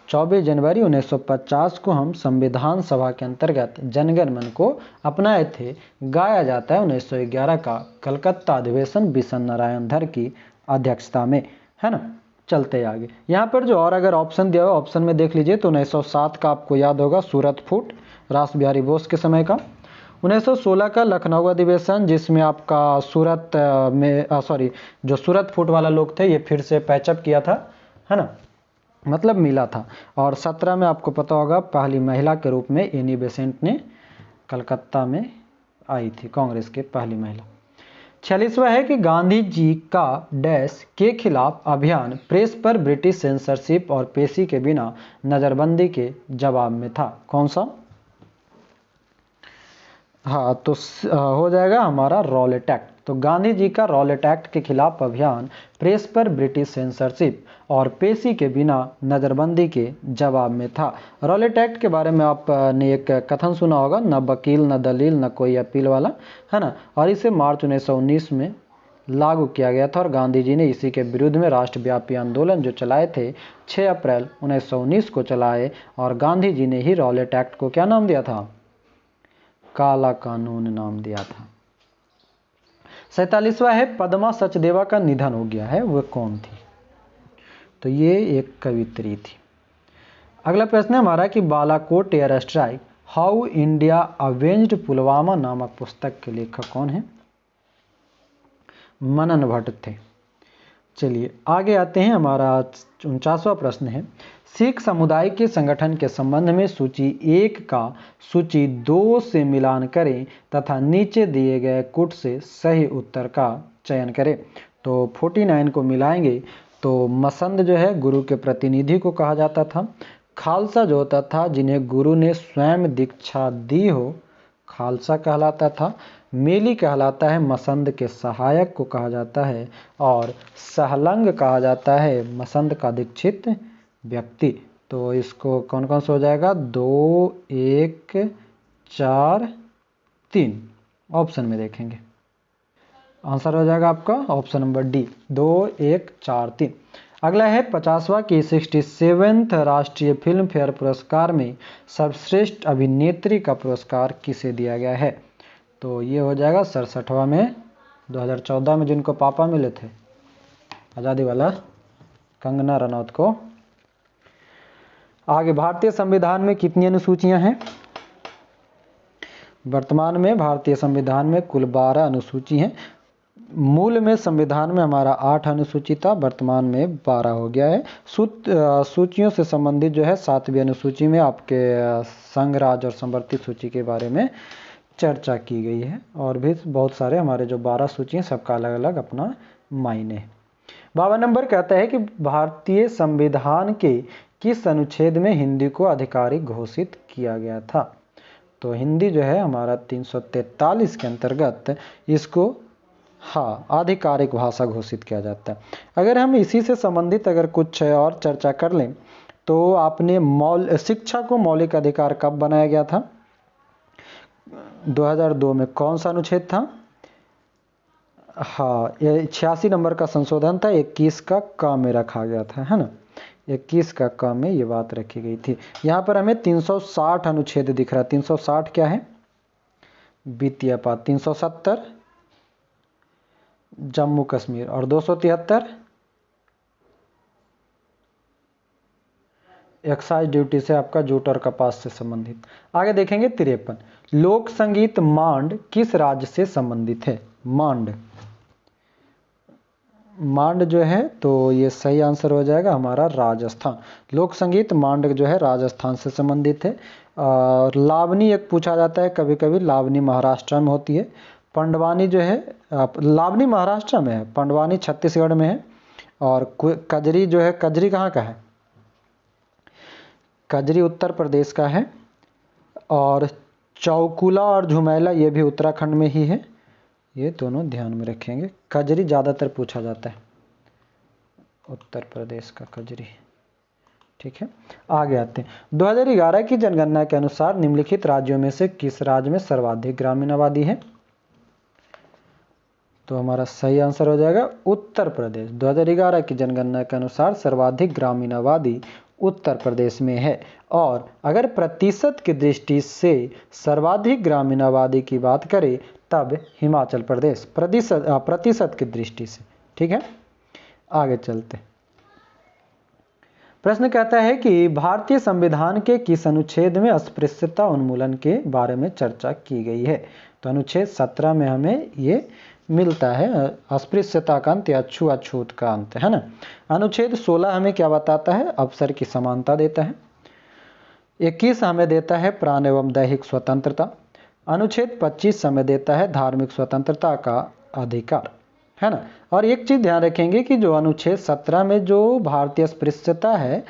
24 जनवरी 1950 को हम संविधान सभा के अंतर्गत जनगण मन को अपनाए थे। गाया जाता है 1911 का कलकत्ता अधिवेशन बिशन नारायण धर की अध्यक्षता में, है ना। चलते आगे। यहाँ पर जो और अगर ऑप्शन दिया हुआ, ऑप्शन में देख लीजिए तो 1907 का आपको याद होगा सूरत फूट, रास बिहारी बोस के समय का। 1916 का लखनऊ अधिवेशन, जिसमें आपका सूरत में जो सूरत फूट वाला लोग थे ये फिर से पैचअप किया था, है ना, मतलब मिला था। और 17 में आपको पता होगा पहली महिला के रूप में एनी बेसेंट ने कलकत्ता में आई थी, कांग्रेस के पहली महिला। 46वां है कि गांधी जी का डैश के खिलाफ अभियान प्रेस पर ब्रिटिश सेंसरशिप और पेशी के बिना नजरबंदी के जवाब में था। कौन सा? हाँ, तो हो जाएगा हमारा रॉलेट एक्ट। तो गांधी जी का रॉलेट एक्ट के खिलाफ अभियान प्रेस पर ब्रिटिश सेंसरशिप और पेशी के बिना नज़रबंदी के जवाब में था। रॉलेट एक्ट के बारे में आपने एक कथन सुना होगा, न वकील न दलील न कोई अपील वाला, है ना। और इसे मार्च 1919 में लागू किया गया था और गांधी जी ने इसी के विरुद्ध में राष्ट्रव्यापी आंदोलन जो चलाए थे 6 अप्रैल 1919 को चलाए। और गांधी जी ने ही रॉलेट एक्ट को क्या नाम दिया था? काला कानून नाम दिया था। 47वां है, पद्मा सचदेवा का निधन हो गया है, वह कौन थी? तो ये एक कवित्री थी। अगला प्रश्न है हमारा कि Balakot air strike how India avenged Pulwama नामक पुस्तक के लेखक कौन है? मनन भट्ट थे। चलिए आगे आते हैं, हमारा 49वां प्रश्न है, सिख समुदाय के संगठन के संबंध में सूची 1 का सूची 2 से मिलान करें तथा नीचे दिए गए कुट से सही उत्तर का चयन करें। तो 49 को मिलाएंगे तो मसंद जो है गुरु के प्रतिनिधि को कहा जाता था। खालसा जो होता था जिन्हें गुरु ने स्वयं दीक्षा दी हो, खालसा कहलाता था। मेली कहलाता है मसंद के सहायक को कहा जाता है। और सहलंग कहा जाता है मसंद का दीक्षित व्यक्ति। तो इसको कौन कौन सा हो जाएगा? 2, 1, 4, 3 ऑप्शन में देखेंगे। आंसर हो जाएगा आपका ऑप्शन नंबर डी, 2, 1, 4, 3। अगला है 50वां कि 67वें राष्ट्रीय फिल्म फेयर पुरस्कार में सर्वश्रेष्ठ अभिनेत्री का पुरस्कार किसे दिया गया है? तो ये हो जाएगा 67वां में 2014 में जिनको पापा मिले थे आज़ादी वाला, कंगना रनौत को। आगे, भारतीय संविधान में कितनी अनुसूचियां हैं? वर्तमान में भारतीय संविधान में कुल 12 अनुसूची हैं। मूल में संविधान में हमारा 8 अनुसूची था, वर्तमान में 12 हो गया है। सूचियों से संबंधित जो है 7वीं अनुसूची में आपके संघ, राज्य और संवर्ती सूची के बारे में चर्चा की गई है। और भी बहुत सारे हमारे जो 12 सूची हैं सबका अलग अलग अपना मायने है। 52 नंबर कहता है कि भारतीय संविधान के किस अनुच्छेद में हिंदी को आधिकारिक घोषित किया गया था? तो हिंदी जो है हमारा 343 के अंतर्गत इसको आधिकारिक भाषा घोषित किया जाता है। अगर हम इसी से संबंधित अगर कुछ और चर्चा कर लें तो आपने शिक्षा को मौलिक अधिकार कब बनाया गया था? 2002 में। कौन सा अनुच्छेद था? ये 86 नंबर का संशोधन था, 21 का क में रखा गया था, है ना। 21 का क में ये बात रखी गई थी। यहाँ पर हमें 360 अनुच्छेद दिख रहा है। 360 क्या है? वित्तीय अपराध। 370 जम्मू कश्मीर और 273 एक्साइज ड्यूटी से आपका जूट और कपास से संबंधित। आगे देखेंगे 53, लोक संगीत मांड किस राज्य से संबंधित है? मांड जो है तो ये सही आंसर हो जाएगा हमारा राजस्थान। लोक संगीत मांड जो है राजस्थान से संबंधित है। और लावनी एक पूछा जाता है कभी कभी, लावनी महाराष्ट्र में होती है। पंडवानी जो है, लावनी महाराष्ट्र में है, पंडवानी छत्तीसगढ़ में है। और कजरी जो है, कजरी कहाँ का है? कजरी उत्तर प्रदेश का है। और चौकुला और झुमेला ये भी उत्तराखंड में ही है। ये दोनों ध्यान में रखेंगे। कजरी ज़्यादातर पूछा जाता है, उत्तर प्रदेश का कजरी। ठीक है, आगे आते हैं। 2011 की जनगणना के अनुसार निम्नलिखित राज्यों में से किस राज्य में सर्वाधिक ग्रामीण आबादी है? तो हमारा सही आंसर हो जाएगा उत्तर प्रदेश। 2011 की जनगणना के अनुसार सर्वाधिक ग्रामीण आबादी उत्तर प्रदेश में है। और अगर प्रतिशत की दृष्टि से सर्वाधिक ग्रामीण आबादी की बात करें तब हिमाचल प्रदेश प्रतिशत की दृष्टि से। ठीक है, आगे चलते। प्रश्न कहता है कि भारतीय संविधान के किस अनुच्छेद में अस्पृश्यता उन्मूलन के बारे में चर्चा की गई है? तो अनुच्छेद 17 में हमें ये मिलता है, अस्पृश्यता का अंत या छुआछूत का अंत, है ना। अनुच्छेद 16 हमें क्या बताता है? अवसर की समानता देता है। 21 हमें देता है प्राण एवं दैहिक स्वतंत्रता। अनुच्छेद 25 हमें देता है धार्मिक स्वतंत्रता का अधिकार, है ना। और एक चीज़ ध्यान रखेंगे कि जो अनुच्छेद 17 में जो भारतीय अस्पृश्यता है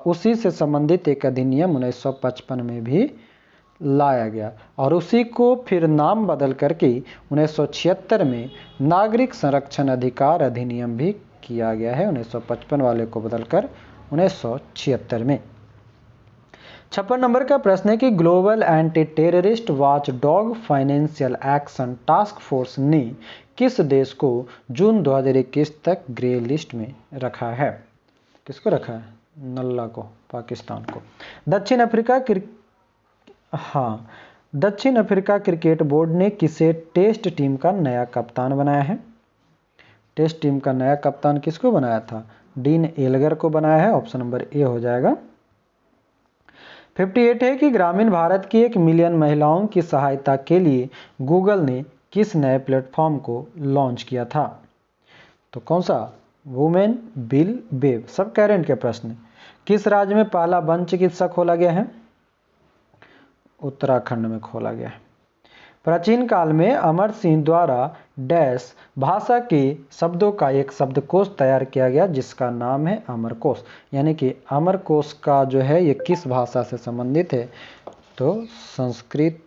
उसी से संबंधित एक अधिनियम 1955 में भी लाया गया और उसी को फिर नाम बदल करके 1976 में नागरिक संरक्षण अधिकार अधिनियम भी किया गया है, 1955 वाले को बदलकर 1976 में। 56 नंबर का प्रश्न है कि global anti terrorist watch dog financial action task force ने किस देश को जून 2021 तक ग्रे लिस्ट में रखा है? किसको रखा है? नल्ला को, पाकिस्तान को। दक्षिण अफ्रीका क्रिकेट बोर्ड ने किसे टेस्ट टीम का नया कप्तान बनाया है? टेस्ट टीम का नया कप्तान किसको बनाया था? डीन एल्गर को बनाया है, ऑप्शन नंबर ए हो जाएगा। 58 है कि ग्रामीण भारत की 1 मिलियन महिलाओं की सहायता के लिए गूगल ने किस नए प्लेटफॉर्म को लॉन्च किया था? तो कौन सा? वुमेन बिल बेब। सब कैरेंट के प्रश्न। किस राज्य में पहला वन चिकित्सा खोला गया है? उत्तराखंड में खोला गया है। प्राचीन काल में अमर सिंह द्वारा डैश भाषा के शब्दों का एक शब्दकोश तैयार किया गया जिसका नाम है अमरकोश। यानी कि अमरकोश का जो है ये किस भाषा से संबंधित है? तो संस्कृत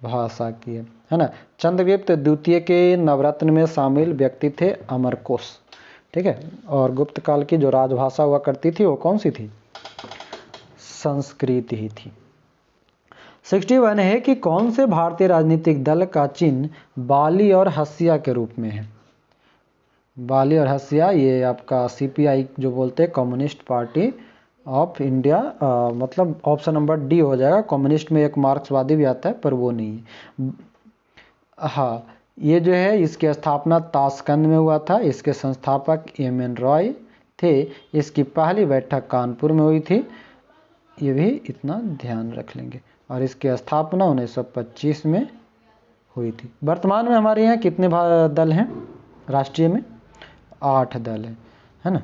भाषा की है ना। चंद्रगुप्त द्वितीय के नवरत्न में शामिल व्यक्ति थे अमरकोश, ठीक है। और गुप्त काल की जो राजभाषा हुआ करती थी वो कौन सी थी? संस्कृत ही थी। 61 है कि कौन से भारतीय राजनीतिक दल का चिन्ह बाली और हंसिया के रूप में है? बाली और हंसिया ये आपका सीपीआई जो बोलते हैं, कम्युनिस्ट पार्टी ऑफ इंडिया, मतलब ऑप्शन नंबर डी हो जाएगा। कम्युनिस्ट में एक मार्क्सवादी भी आता है पर वो नहीं है। हाँ, ये जो है इसकी स्थापना ताशकंद में हुआ था। इसके संस्थापक एम.एन. रॉय थे। इसकी पहली बैठक कानपुर में हुई थी, ये भी इतना ध्यान रख लेंगे। और इसकी स्थापना 1925 में हुई थी। वर्तमान में हमारे यहाँ कितने दल हैं राष्ट्रीय में? 8 दल है ना।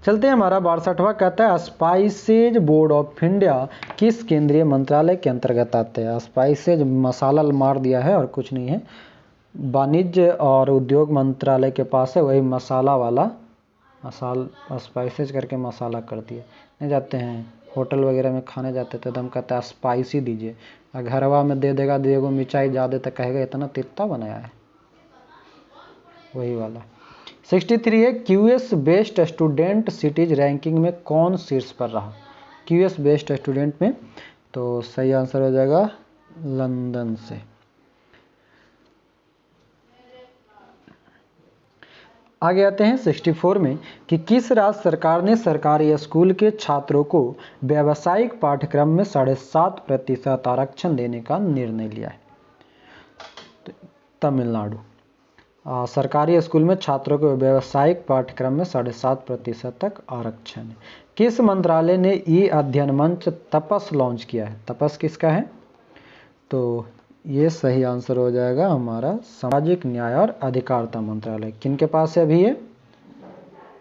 चलते हैं, हमारा 62वां कहता है स्पाइसेज बोर्ड ऑफ इंडिया किस केंद्रीय मंत्रालय के अंतर्गत आते हैं? स्पाइसेज मसाला मार दिया है और कुछ नहीं है, वाणिज्य और उद्योग मंत्रालय के पास है, वही मसाला वाला स्पाइसेज करके मसाला कर दिया। नहीं जाते हैं होटल वगैरह में खाने जाते थे तो हम कहते हैं स्पाइसी दीजिए, घरवा में दे देगा देगो मिर्चाई ज़्यादा तो कहेगा इतना तित्ता बनाया है, वही वाला। 63 है QS best student cities ranking में कौन शीर्ष पर रहा? क्यूएस बेस्ट स्टूडेंट में तो सही आंसर हो जाएगा लंदन से। आगे आते हैं 64 में कि किस राज्य सरकार ने सरकारी स्कूल के छात्रों को व्यावसायिक पाठ्यक्रम में 7.5% आरक्षण देने का निर्णय लिया है? तमिलनाडु। सरकारी स्कूल में छात्रों को व्यावसायिक पाठ्यक्रम में 7.5% तक आरक्षण है। किस मंत्रालय ने ई अध्ययन मंच तपस लॉन्च किया है? तपस किसका है? तो ये सही आंसर हो जाएगा हमारा सामाजिक न्याय और अधिकारिता मंत्रालय। किनके पास है अभी ये?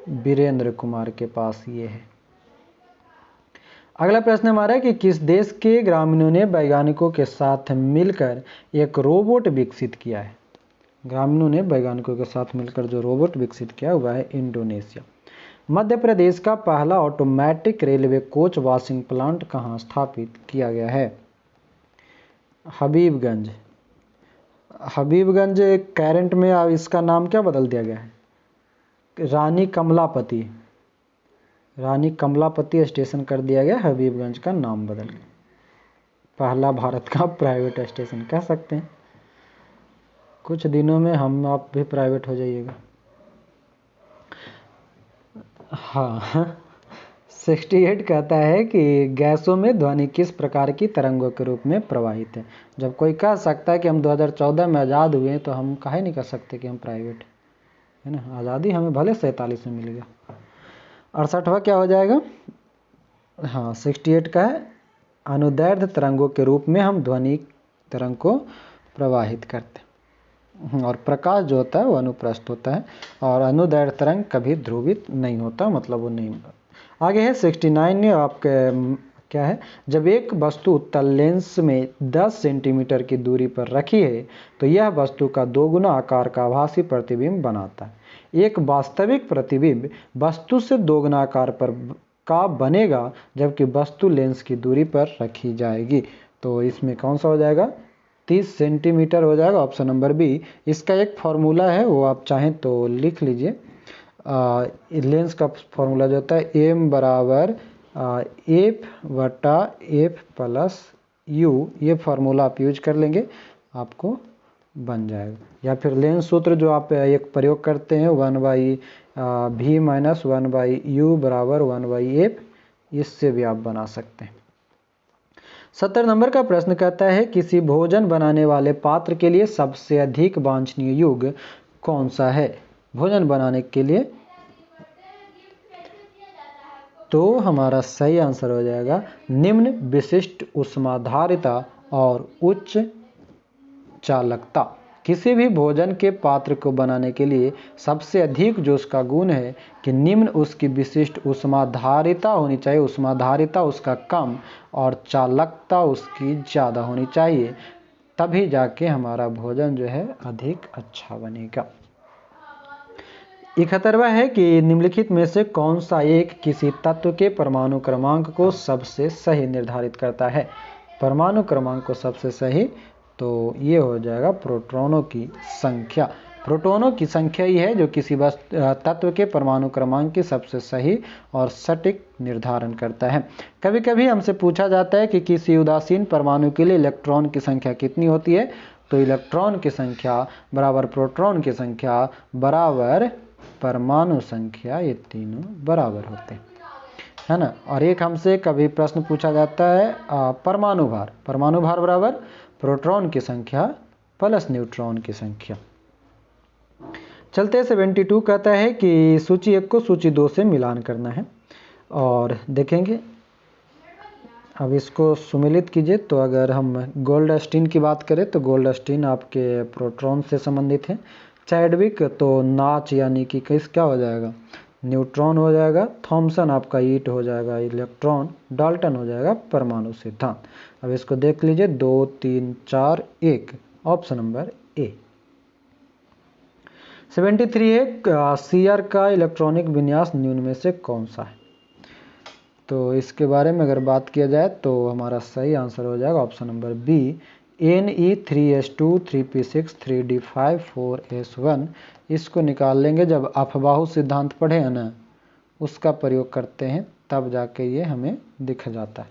वीरेंद्र कुमार के पास ये है। अगला प्रश्न हमारा है कि किस देश के ग्रामीणों ने वैज्ञानिकों के साथ मिलकर एक रोबोट विकसित किया है? ग्रामीणों ने वैज्ञानिकों के साथ मिलकर जो रोबोट विकसित किया हुआ है इंडोनेशिया। मध्य प्रदेश का पहला automatic railway coach washing plant कहाँ स्थापित किया गया है? हबीबगंज। हबीबगंज कैरेंट में अब इसका नाम क्या बदल दिया गया है? रानी कमलापति। रानी कमलापति स्टेशन कर दिया गया, हबीबगंज का नाम बदल गया। पहला भारत का प्राइवेट स्टेशन कह सकते हैं। कुछ दिनों में हम आप भी प्राइवेट हो जाइएगा। हाँ 68 कहता है कि गैसों में ध्वनि किस प्रकार की तरंगों के रूप में प्रवाहित है? जब कोई कह सकता है कि हम 2014 में आज़ाद हुए तो हम काहे नहीं कह सकते कि हम प्राइवेट है ना। आज़ादी हमें भले 47 में मिल गया। 68वां क्या हो जाएगा? हाँ 68 का है अनुदैर्ध्य तरंगों के रूप में हम ध्वनि तरंग को प्रवाहित करते हैं और प्रकाश जो होता है वो अनुप्रस्थ होता है और अनुदैर्ध्य तरंग कभी ध्रुवित नहीं होता, मतलब वो नहीं। आगे है 69 ने आपके क्या है, जब एक वस्तु उत्तल लेंस में 10 सेंटीमीटर की दूरी पर रखी है तो यह वस्तु का 2 गुना आकार का आभासी प्रतिबिंब बनाता है। एक वास्तविक प्रतिबिंब वस्तु से 2 गुना आकार पर का बनेगा जबकि वस्तु लेंस की दूरी पर रखी जाएगी। तो इसमें कौन सा हो जाएगा, 30 सेंटीमीटर हो जाएगा, ऑप्शन नंबर बी। इसका एक फॉर्मूला है, वो आप चाहें तो लिख लीजिए। लेंस का फॉर्मूला जो होता है एम बराबर एफ बटा एफ प्लस यू, ये फार्मूला आप यूज कर लेंगे, आपको बन जाएगा। या फिर लेंस सूत्र जो आप एक प्रयोग करते हैं 1/v माइनस 1/u बराबर 1/f, इससे भी आप बना सकते हैं। 70 नंबर का प्रश्न कहता है किसी भोजन बनाने वाले पात्र के लिए सबसे अधिक वांछनीय युग कौन सा है। भोजन बनाने के लिए तो हमारा सही आंसर हो जाएगा निम्न विशिष्ट ऊष्माधारिता और उच्च चालकता। किसी भी भोजन के पात्र को बनाने के लिए सबसे अधिक जो उसका गुण है कि निम्न उसकी विशिष्ट ऊष्माधारिता होनी चाहिए, ऊष्माधारिता उसका कम और चालकता उसकी ज़्यादा होनी चाहिए, तभी जाके हमारा भोजन जो है अधिक अच्छा बनेगा। 71वां है कि निम्नलिखित में से कौन सा एक किसी तत्व के परमाणु क्रमांक को सबसे सही निर्धारित करता है। परमाणु क्रमांक को सबसे सही, तो ये हो जाएगा प्रोटॉनों की संख्या। प्रोटॉनों की संख्या ही है जो किसी तत्व के परमाणु क्रमांक की सबसे सही और सटीक निर्धारण करता है। कभी कभी हमसे पूछा जाता है कि किसी उदासीन परमाणु के लिए इलेक्ट्रॉन की संख्या कितनी होती है, तो इलेक्ट्रॉन की संख्या बराबर प्रोटॉन की संख्या बराबर परमाणु संख्या, ये तीनों बराबर होते हैं, है ना। और एक हमसे कभी प्रश्न पूछा जाता है परमाणु भार, परमाणु भार बराबर प्रोटॉन की संख्या प्लस न्यूट्रॉन की संख्या। चलते 72 कहता है कि सूची 1 को सूची 2 से मिलान करना है और देखेंगे। अब इसको सुमेलित कीजिए, तो अगर हम गोल्डस्टीन की बात करें तो गोल्डस्टीन आपके प्रोटॉन से संबंधित है। चैडविक तो नाच यानी कि क्या हो जाएगा, न्यूट्रॉन हो जाएगा। थॉमसन आपका ईट हो जाएगा इलेक्ट्रॉन। डाल्टन हो जाएगा परमाणु सिद्धांत। अब इसको देख लीजिए 2 3 4 1, ऑप्शन नंबर ए। 73 है सीआर का इलेक्ट्रॉनिक विन्यास निम्न में से कौन सा है। तो इसके बारे में अगर बात किया जाए तो हमारा सही आंसर हो जाएगा option number B, Ne3s2 3p6 3d5 4s1। इसको निकाल लेंगे, जब अफबाहु सिद्धांत पढ़े हैं ना, उसका प्रयोग करते हैं तब जाके ये हमें दिख जाता है।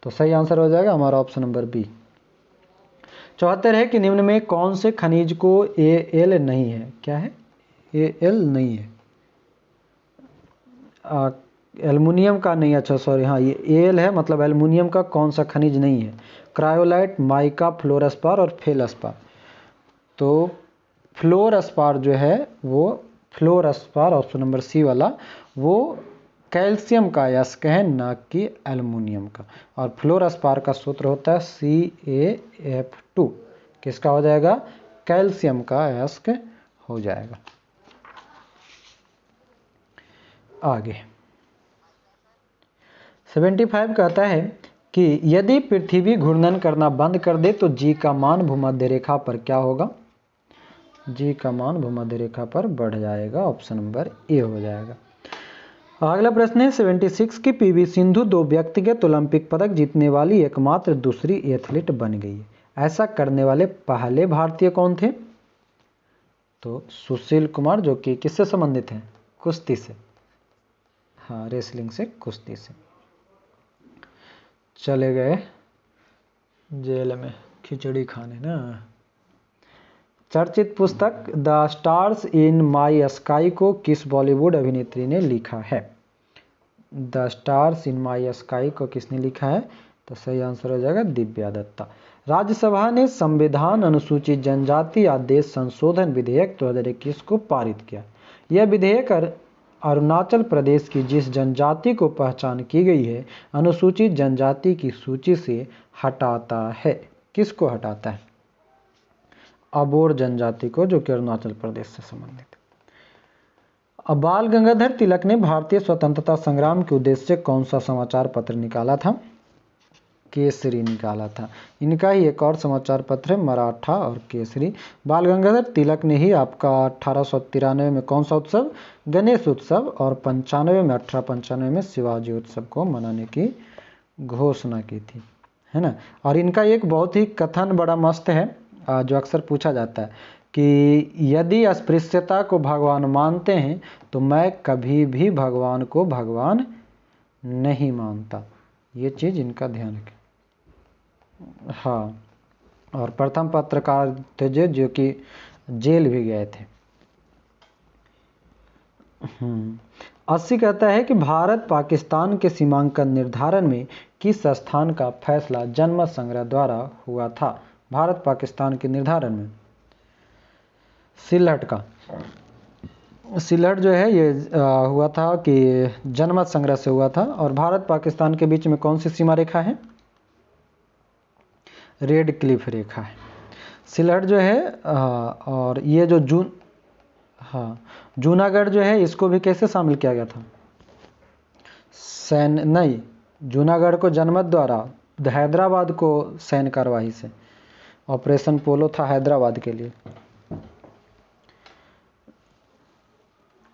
तो सही आंसर हो जाएगा हमारा ऑप्शन नंबर बी। 74 है कि निम्न में कौन से खनिज को Al नहीं है। क्या है, Al नहीं है, एल्युमिनियम का नहीं, अच्छा सॉरी, हाँ ये Al है, मतलब एल्युमिनियम का कौन सा खनिज नहीं है। क्रायोलाइट, माइका, फ्लोरस्पार और फेलस्पार। तो फ्लोरस्पार जो है वो फ्लोरस्पार ऑप्शन नंबर सी वाला, वो कैल्शियम का अयस्क है, ना कि एल्युमिनियम का। और फ्लोरस्पार का सूत्र होता है CaF2। किसका हो जाएगा, कैल्शियम का अयस्क हो जाएगा। आगे 75 कहता है कि यदि पृथ्वी घूर्णन करना बंद कर दे तो जी का मान भूमध्य रेखा पर क्या होगा। जी का मान भूमध्य रेखा पर बढ़ जाएगा, ऑप्शन नंबर ए हो जाएगा। अगला प्रश्न है 76 की पीवी सिंधु 2 व्यक्तिगत ओलंपिक पदक जीतने वाली एकमात्र दूसरी एथलीट बन गई है। ऐसा करने वाले पहले भारतीय कौन थे। तो सुशील कुमार, जो कि किससे संबंधित हैं, कुश्ती से, हाँ रेसलिंग से, कुश्ती से। चले गए जेल में खिचड़ी खाने ना। चर्चित पुस्तक the stars in my sky को किस बॉलीवुड अभिनेत्री ने लिखा है। The stars in my sky को किसने लिखा है, तो सही आंसर हो जाएगा दिव्या दत्ता। राज्यसभा ने संविधान अनुसूचित जनजाति आदेश संशोधन विधेयक 2021 को पारित किया। यह विधेयक अरुणाचल प्रदेश की जिस जनजाति को पहचान की गई है अनुसूचित जनजाति की सूची से हटाता है। किसको हटाता है, अबोर जनजाति को, जो कि अरुणाचल प्रदेश से संबंधित है। अब बाल गंगाधर तिलक ने भारतीय स्वतंत्रता संग्राम के उद्देश्य से कौन सा समाचार पत्र निकाला था। केसरी निकाला था। इनका ही एक और समाचार पत्र है मराठा और केसरी। बाल गंगाधर तिलक ने ही आपका 1893 में कौन सा उत्सव, गणेश उत्सव, और 1895 में शिवाजी उत्सव को मनाने की घोषणा की थी। है ना। और इनका एक बहुत ही कथन बड़ा मस्त है जो अक्सर पूछा जाता है कि यदि अस्पृश्यता को भगवान मानते हैं तो मैं कभी भी भगवान को भगवान नहीं मानता। ये चीज़ इनका ध्यान रखें। हाँ, और प्रथम पत्रकार थे जो कि जेल भी गए थे। 80 कहता है कि भारत पाकिस्तान के सीमांकन निर्धारण में किस स्थान का फैसला जनमत संग्रह द्वारा हुआ था? भारत पाकिस्तान के निर्धारण में सिलहट का। सिलहट जो है ये हुआ था कि जनमत संग्रह से हुआ था। और भारत पाकिस्तान के बीच में कौन सी सीमा रेखा है? रेड क्लिफ रेखा है। सिलहट जो है और ये जो जूनागढ़ जो है इसको भी कैसे शामिल किया गया था? सैन्य नहीं, जूनागढ़ को जनमत द्वारा हैदराबाद को सैन्य कार्यवाही से। ऑपरेशन पोलो था हैदराबाद के लिए।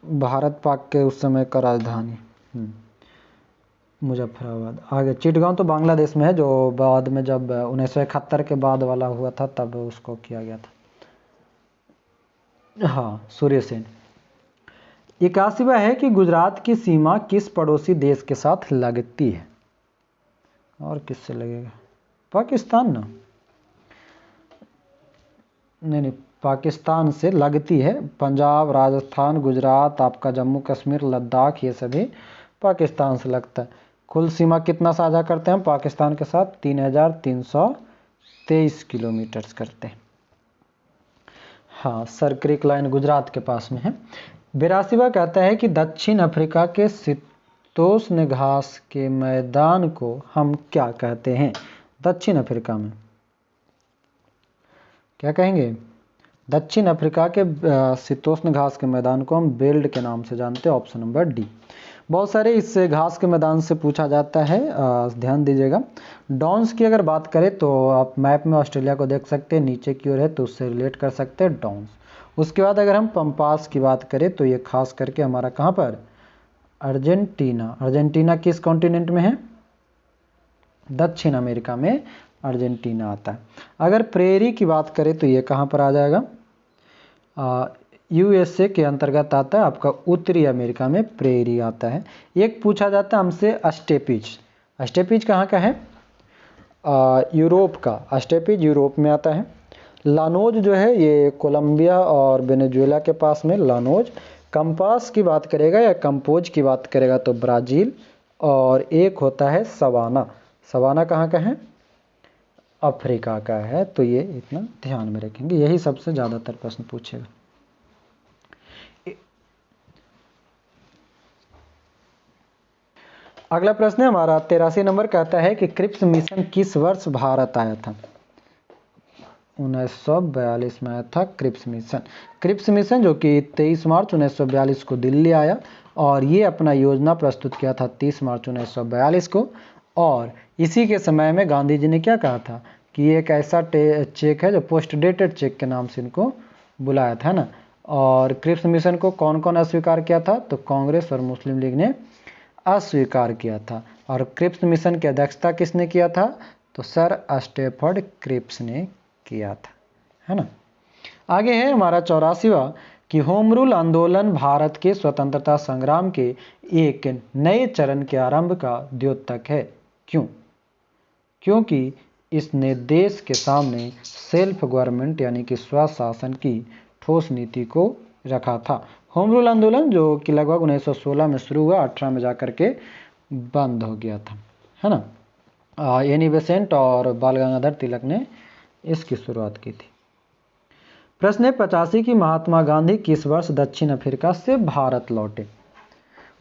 भारत पाक के उस समय का राजधानी मुजफ्फराबाद। आगे चिटगांव तो बांग्लादेश में है, जो बाद में जब 1971 के बाद वाला हुआ था तब उसको किया गया था। हाँ, सूर्य सेन। 81वां है कि गुजरात की सीमा किस पड़ोसी देश के साथ लगती है? और किससे लगेगा? पाकिस्तान ना? नहीं, पाकिस्तान से लगती है। पंजाब, राजस्थान, गुजरात, आपका जम्मू कश्मीर, लद्दाख, ये सभी पाकिस्तान से लगता है। कुल सीमा कितना साझा करते हैं हम पाकिस्तान के साथ? 3323 किलोमीटर करते हैं। हाँ, सर क्रिक लाइन गुजरात के पास में है। 82वां कहता है कि दक्षिण अफ्रीका के शीतोष्ण घास के मैदान को हम क्या कहते हैं? दक्षिण अफ्रीका में क्या कहेंगे? दक्षिण अफ्रीका के शीतोष्ण घास के मैदान को हम बेल्ट के नाम से जानते हैं। Option number D. बहुत सारे इस घास के मैदान से पूछा जाता है, ध्यान दीजिएगा। डॉन्स की अगर बात करें तो आप मैप में ऑस्ट्रेलिया को देख सकते हैं, नीचे की ओर है तो उससे रिलेट कर सकते हैं डॉन्स। उसके बाद अगर हम पंपास की बात करें तो ये खास करके हमारा कहाँ पर? अर्जेंटीना। अर्जेंटीना किस कॉन्टिनेंट में है? दक्षिण अमेरिका में अर्जेंटीना आता है। अगर प्रेरी की बात करें तो ये कहाँ पर आ जाएगा? यूएसए के अंतर्गत आता है, आपका उत्तरी अमेरिका में प्रेरी आता है। एक पूछा जाता है हमसे अस्टेपिज। अस्टेपिज कहाँ का है? यूरोप का। अस्टेपिज यूरोप में आता है। लानोज जो है ये कोलंबिया और वेनेजुएला के पास में लानोज। कंपास की बात करेगा या कंपोज की बात करेगा तो ब्राज़ील। और एक होता है सवाना। सवाना कहाँ का है? अफ्रीका का है। तो ये इतना ध्यान में रखेंगे, यही सबसे ज़्यादातर प्रश्न पूछेगा। अगला प्रश्न है हमारा 83 नंबर, कहता है कि क्रिप्स मिशन किस वर्ष भारत आया था? 1942 में आया था क्रिप्स मिशन। क्रिप्स मिशन जो कि 23 मार्च 1942 को दिल्ली आया और ये अपना योजना प्रस्तुत किया था 30 मार्च 1942 को। और इसी के समय में गांधी जी ने क्या कहा था कि ये एक ऐसा चेक है जो पोस्ट डेटेड चेक के नाम से इनको बुलाया था ना। और क्रिप्स मिशन को कौन कौन अस्वीकार किया था? तो कांग्रेस और मुस्लिम लीग ने अस्वीकार किया था। और क्रिप्स मिशन की अध्यक्षता किसने किया था? तो सर स्टैफर्ड क्रिप्स ने किया था, है ना। आगे है हमारा 84वां कि होम रूल आंदोलन भारत के स्वतंत्रता संग्राम के एक नए चरण के आरंभ का द्योतक है। क्यों? क्योंकि इसने देश के सामने सेल्फ गवर्नमेंट यानी कि स्वशासन की ठोस नीति को रखा था। होम रूल आंदोलन जो कि लगभग 1916 में शुरू हुआ, 18 में जाकर के बंद हो गया था, है ना। एनी बेसेंट और बाल गंगाधर तिलक ने इसकी शुरुआत की थी। प्रश्न 85 की महात्मा गांधी किस वर्ष दक्षिण अफ्रीका से भारत लौटे?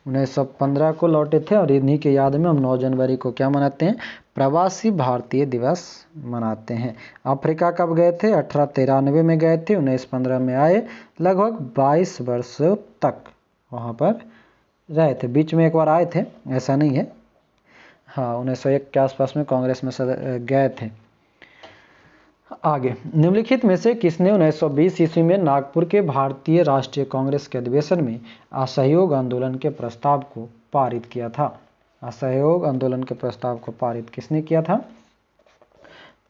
1915 को लौटे थे। और इन्हीं के याद में हम 9 जनवरी को क्या मनाते हैं? प्रवासी भारतीय दिवस मनाते हैं। अफ्रीका कब गए थे? 1893 में गए थे, 1915 में आए। लगभग 22 वर्षों तक वहाँ पर रहे थे। बीच में एक बार आए थे, ऐसा नहीं है। हाँ, 1901 के आसपास में कांग्रेस में गए थे। आगे, निम्नलिखित में से किसने 1920 ईस्वी में नागपुर के भारतीय राष्ट्रीय कांग्रेस के अधिवेशन में असहयोग आंदोलन के प्रस्ताव को पारित किया था? असहयोग आंदोलन के प्रस्ताव को पारित किसने किया था?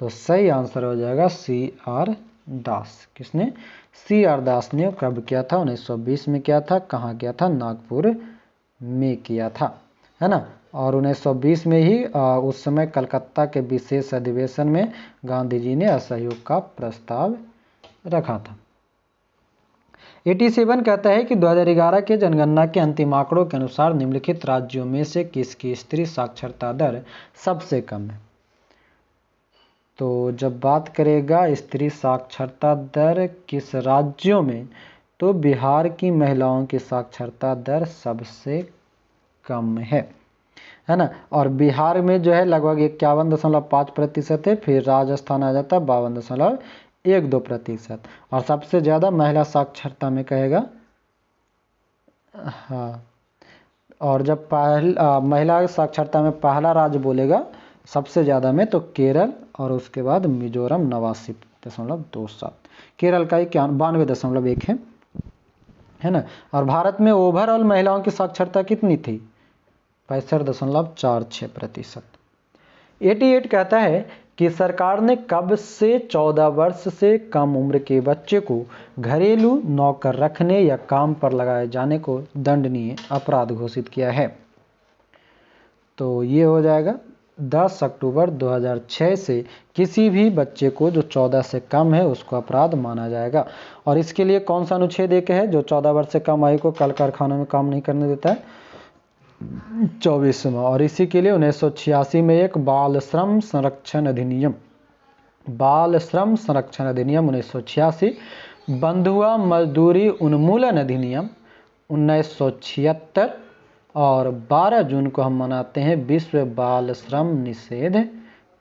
तो सही आंसर हो जाएगा CR दास। किसने? CR दास ने कब किया था? 1920 में किया था। कहाँ किया था? नागपुर में किया था, है ना। और 1920 में ही उस समय कलकत्ता के विशेष अधिवेशन में गांधी जी ने असहयोग का प्रस्ताव रखा था। 87 कहता है कि 2011 के जनगणना के अंतिम आंकड़ों के अनुसार निम्नलिखित राज्यों में से किसकी स्त्री साक्षरता दर सबसे कम है? तो जब बात करेगा स्त्री साक्षरता दर किस राज्यों में, तो बिहार की महिलाओं की साक्षरता दर सबसे कम है ना। और बिहार में जो है लगभग 51.5% है। फिर राजस्थान आ जाता है 52.12%। और सबसे ज़्यादा महिला साक्षरता में कहेगा, हाँ, और जब महिला साक्षरता में पहला राज्य बोलेगा सबसे ज़्यादा में, तो केरल, और उसके बाद मिजोरम 89.27। केरल का 92.1 है ना। और भारत में ओवरऑल महिलाओं की साक्षरता कितनी थी? 65.46%। 88 कहता है कि सरकार ने कब से 14 वर्ष से कम उम्र के बच्चे को घरेलू नौकर रखने या काम पर लगाए जाने को दंडनीय अपराध घोषित किया है? तो ये हो जाएगा 10 अक्टूबर 2006 से किसी भी बच्चे को जो 14 से कम है उसको अपराध माना जाएगा। और इसके लिए कौन सा अनुच्छेद एक है जो 14 वर्ष से कम आयु को कल कारखानों में काम नहीं करने देता है? 24वां। और इसी के लिए 1986 में एक बाल श्रम संरक्षण अधिनियम 1986, बंधुआ मजदूरी उन्मूलन अधिनियम 1976, और 12 जून को हम मनाते हैं विश्व बाल श्रम निषेध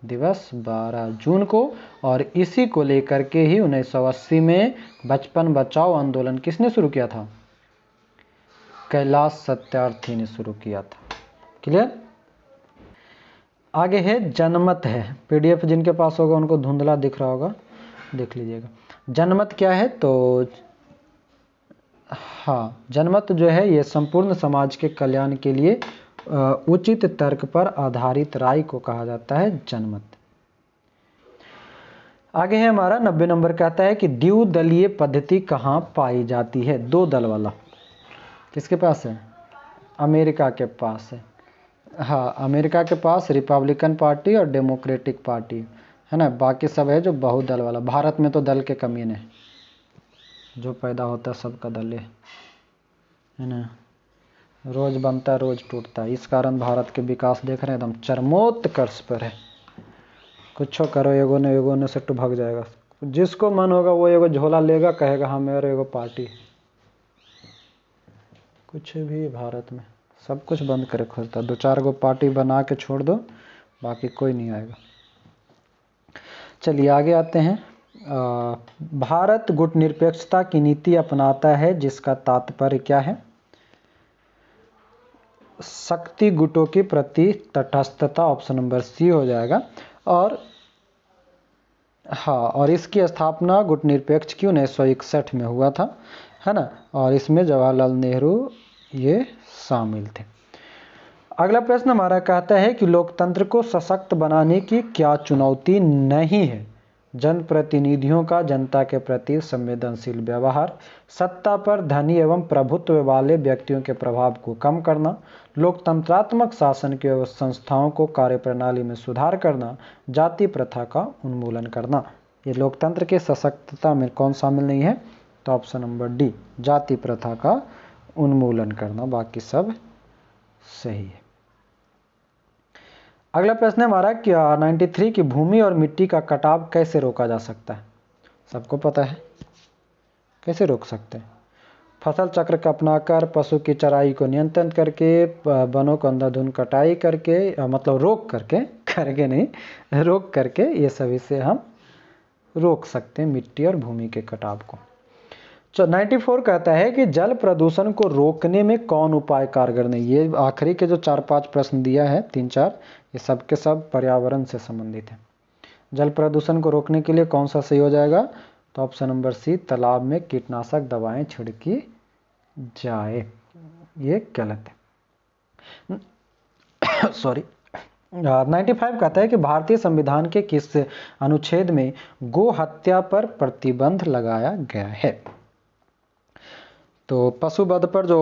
दिवस 12 जून को। और इसी को लेकर के ही 1980 में बचपन बचाओ आंदोलन किसने शुरू किया था? कैलाश सत्यार्थी ने शुरू किया था। क्लियर? आगे है जनमत है। PDF जिनके पास होगा उनको धुंधला दिख रहा होगा, देख लीजिएगा। जनमत क्या है? तो हाँ, जनमत जो है ये संपूर्ण समाज के कल्याण के लिए उचित तर्क पर आधारित राय को कहा जाता है जनमत। आगे है हमारा 90 नंबर, कहता है कि द्विदलीय पद्धति कहाँ पाई जाती है? 2 दल वाला किसके पास है? अमेरिका के पास है। हाँ, अमेरिका के पास रिपब्लिकन पार्टी और डेमोक्रेटिक पार्टी है ना। बाकी सब है जो बहुदल वाला। भारत में तो दल के कमीने हैं, जो पैदा होता है सबका दल है ना। रोज बनता है रोज टूटता है। इस कारण भारत के विकास देख रहे हैं एकदम चरमोत्कर्ष पर है। कुछ करो एगो ने से तो भाग जाएगा। जिसको मन होगा वो एगो झोला लेगा, कहेगा हाँ मेरे एगो पार्टी। कुछ भी भारत में सब कुछ बंद करे खोजता। 2-4 गो पार्टी बना के छोड़ दो, बाकी कोई नहीं आएगा। चलिए आगे आते हैं। भारत गुटनिरपेक्षता की नीति अपनाता है जिसका तात्पर्य क्या है? शक्ति गुटों के प्रति तटस्थता, ऑप्शन नंबर C हो जाएगा। और हाँ, और इसकी स्थापना गुटनिरपेक्ष की 1961 में हुआ था, है ना। और इसमें जवाहरलाल नेहरू ये शामिल थे। अगला प्रश्न हमारा कहता है कि लोकतंत्र को सशक्त बनाने की क्या चुनौती नहीं है? जनप्रतिनिधियों का जनता के प्रति संवेदनशील व्यवहार, सत्ता पर धनी एवं प्रभुत्व वाले व्यक्तियों के प्रभाव को कम करना, लोकतंत्रात्मक शासन की संस्थाओं को कार्यप्रणाली में सुधार करना, जाति प्रथा का उन्मूलन करना। ये लोकतंत्र के सशक्तता में कौन शामिल नहीं है? तो ऑप्शन नंबर D, जाति प्रथा का उन्मूलन करना। बाकी सब सही है। अगला प्रश्न है हमारा कि 93 की भूमि और मिट्टी का कटाव कैसे रोका जा सकता है? सबको पता है कैसे रोक सकते हैं। फसल चक्र का अपनाकर, पशु की चराई को नियंत्रण करके, वनों को अंधाधुंध कटाई करके, मतलब रोक करके ये सभी से हम रोक सकते हैं मिट्टी और भूमि के कटाव को। 94 कहता है कि जल प्रदूषण को रोकने में कौन उपाय कारगर नहीं? ये आखिरी के जो 4-5 प्रश्न दिया है, 3-4, ये सब के सब पर्यावरण से संबंधित है। जल प्रदूषण को रोकने के लिए कौन सा सही हो जाएगा? तो ऑप्शन नंबर C, तालाब में कीटनाशक दवाएं छिड़की जाए। ये गलत है। सॉरी। 95 कहता है कि भारतीय संविधान के किस अनुच्छेद में गो हत्या पर प्रतिबंध लगाया गया है। तो पशु वध पर जो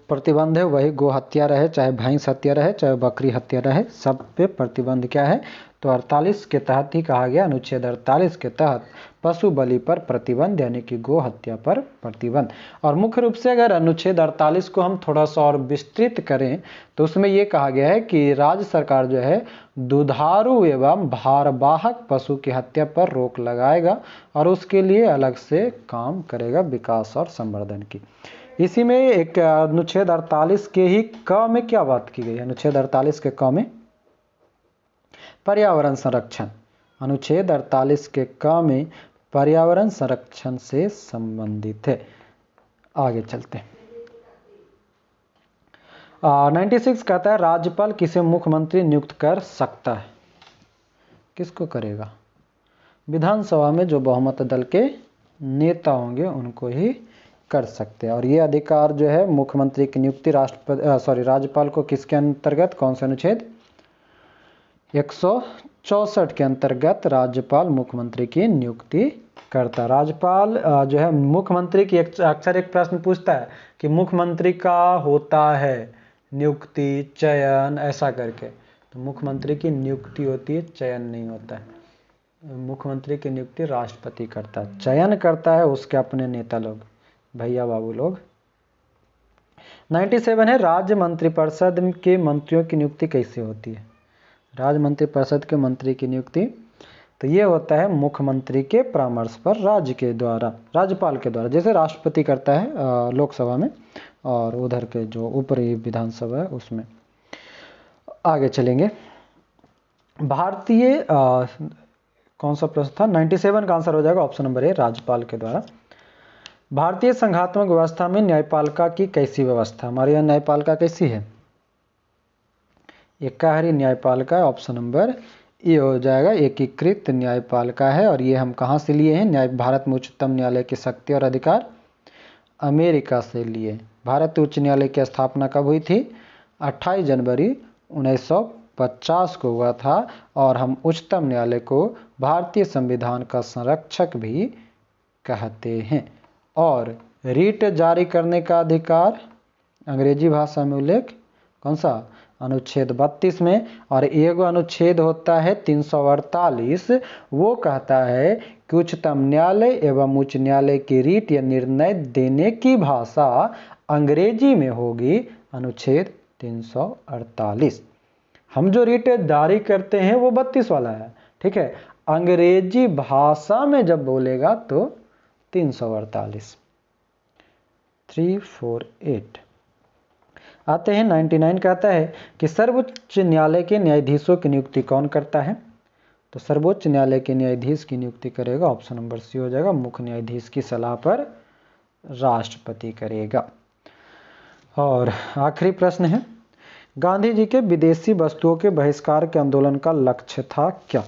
प्रतिबंध है वही गो हत्या रहे, चाहे भैंस हत्या रहे, चाहे बकरी हत्या रहे, सब पे प्रतिबंध क्या है, तो 48 के तहत ही कहा गया, अनुच्छेद 48 के तहत पशु बलि पर प्रतिबंध, यानी कि गो हत्या पर प्रतिबंध। और मुख्य रूप से अगर अनुच्छेद 48 को हम थोड़ा सा और विस्तृत करें तो उसमें ये कहा गया है कि राज्य सरकार जो है दुधारू एवं भारवाहक पशु की हत्या पर रोक लगाएगा और उसके लिए अलग से काम करेगा विकास और संवर्धन की। इसी में एक अनुच्छेद 48 के ही क में क्या बात की गई है, अनुच्छेद 48 के क में पर्यावरण संरक्षण, अनुच्छेद 48 के क में पर्यावरण संरक्षण से संबंधित है। आगे चलते हैं। 96 कहता है राज्यपाल किसे मुख्यमंत्री नियुक्त कर सकता है, किसको करेगा, विधानसभा में जो बहुमत दल के नेता होंगे उनको ही कर सकते हैं। और ये अधिकार जो है मुख्यमंत्री की नियुक्ति राज्यपाल को किसके अंतर्गत, कौन से अनुच्छेद, 164 के अंतर्गत राज्यपाल मुख्यमंत्री की नियुक्ति करता है। राज्यपाल जो है मुख्यमंत्री की अक्सर एक प्रश्न पूछता है कि मुख्यमंत्री का होता है नियुक्ति, चयन, ऐसा करके, तो मुख्यमंत्री की नियुक्ति होती है, चयन नहीं होता है। मुख्यमंत्री की नियुक्ति राष्ट्रपति करता है, चयन करता है उसके अपने नेता लोग, भैया बाबू लोग। 97 है राज्य मंत्रिपरिषद के मंत्रियों की नियुक्ति कैसे होती है, राज्य मंत्रिपरिषद के मंत्री की नियुक्ति, तो ये होता है मुख्यमंत्री के परामर्श पर राज्य के द्वारा, राज्यपाल के द्वारा, जैसे राष्ट्रपति करता है लोकसभा में और उधर के जो ऊपरी विधानसभा है उसमें। आगे चलेंगे। भारतीय कौन सा प्रश्न था, 97 का आंसर हो जाएगा ऑप्शन नंबर ए, राज्यपाल के द्वारा। भारतीय संघात्मक व्यवस्था में न्यायपालिका की कैसी व्यवस्था, हमारे यहाँ न्यायपालिका कैसी है, एकाहारी न्यायपालिका, ऑप्शन नंबर ए हो जाएगा, एकीकृत न्यायपालिका है। और ये हम कहाँ से लिए हैं, भारत में उच्चतम न्यायालय की शक्ति और अधिकार अमेरिका से लिए। भारतीय उच्च न्यायालय की स्थापना कब हुई थी, 28 जनवरी 1950 को हुआ था। और हम उच्चतम न्यायालय को भारतीय संविधान का संरक्षक भी कहते हैं। और रीट जारी करने का अधिकार अंग्रेजी भाषा में उल्लेख कौन सा, अनुच्छेद 32 में। और एक अनुच्छेद होता है 348, वो कहता है कि उच्चतम न्यायालय एवं उच्च न्यायालय की रीट या निर्णय देने की भाषा अंग्रेजी में होगी, अनुच्छेद 348। हम जो रीट जारी करते हैं वो 32 वाला है, ठीक है, अंग्रेजी भाषा में जब बोलेगा तो 348। 348 आते हैं। 99 कहता है कि सर्वोच्च न्यायालय के न्यायाधीशों की नियुक्ति कौन करता है, तो सर्वोच्च न्यायालय के न्यायाधीश की नियुक्ति करेगा, ऑप्शन नंबर सी हो जाएगा, मुख्य न्यायाधीश की सलाह पर राष्ट्रपति करेगा। और आखिरी प्रश्न है, गांधी जी के विदेशी वस्तुओं के बहिष्कार के आंदोलन का लक्ष्य था क्या,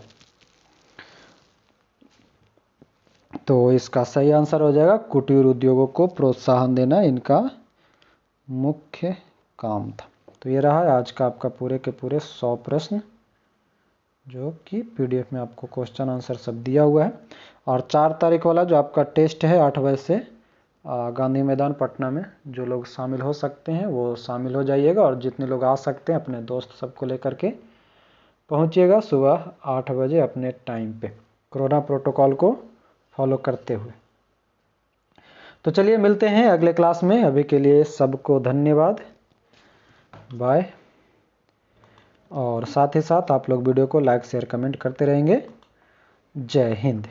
तो इसका सही आंसर हो जाएगा कुटीर उद्योगों को प्रोत्साहन देना इनका मुख्य काम था। तो ये रहा आज का आपका पूरे के पूरे 100 प्रश्न, जो कि पीडीएफ में आपको क्वेश्चन आंसर सब दिया हुआ है। और 4 तारीख वाला जो आपका टेस्ट है 8 बजे से गांधी मैदान पटना में, जो लोग शामिल हो सकते हैं वो शामिल हो जाइएगा। और जितने लोग आ सकते हैं अपने दोस्त सबको लेकर के पहुंचिएगा सुबह 8 बजे अपने टाइम पे, कोरोना प्रोटोकॉल को फॉलो करते हुए। तो चलिए मिलते हैं अगले क्लास में, अभी के लिए सबको धन्यवाद, बाय। और साथ ही साथ आप लोग वीडियो को लाइक शेयर कमेंट करते रहेंगे। जय हिंद।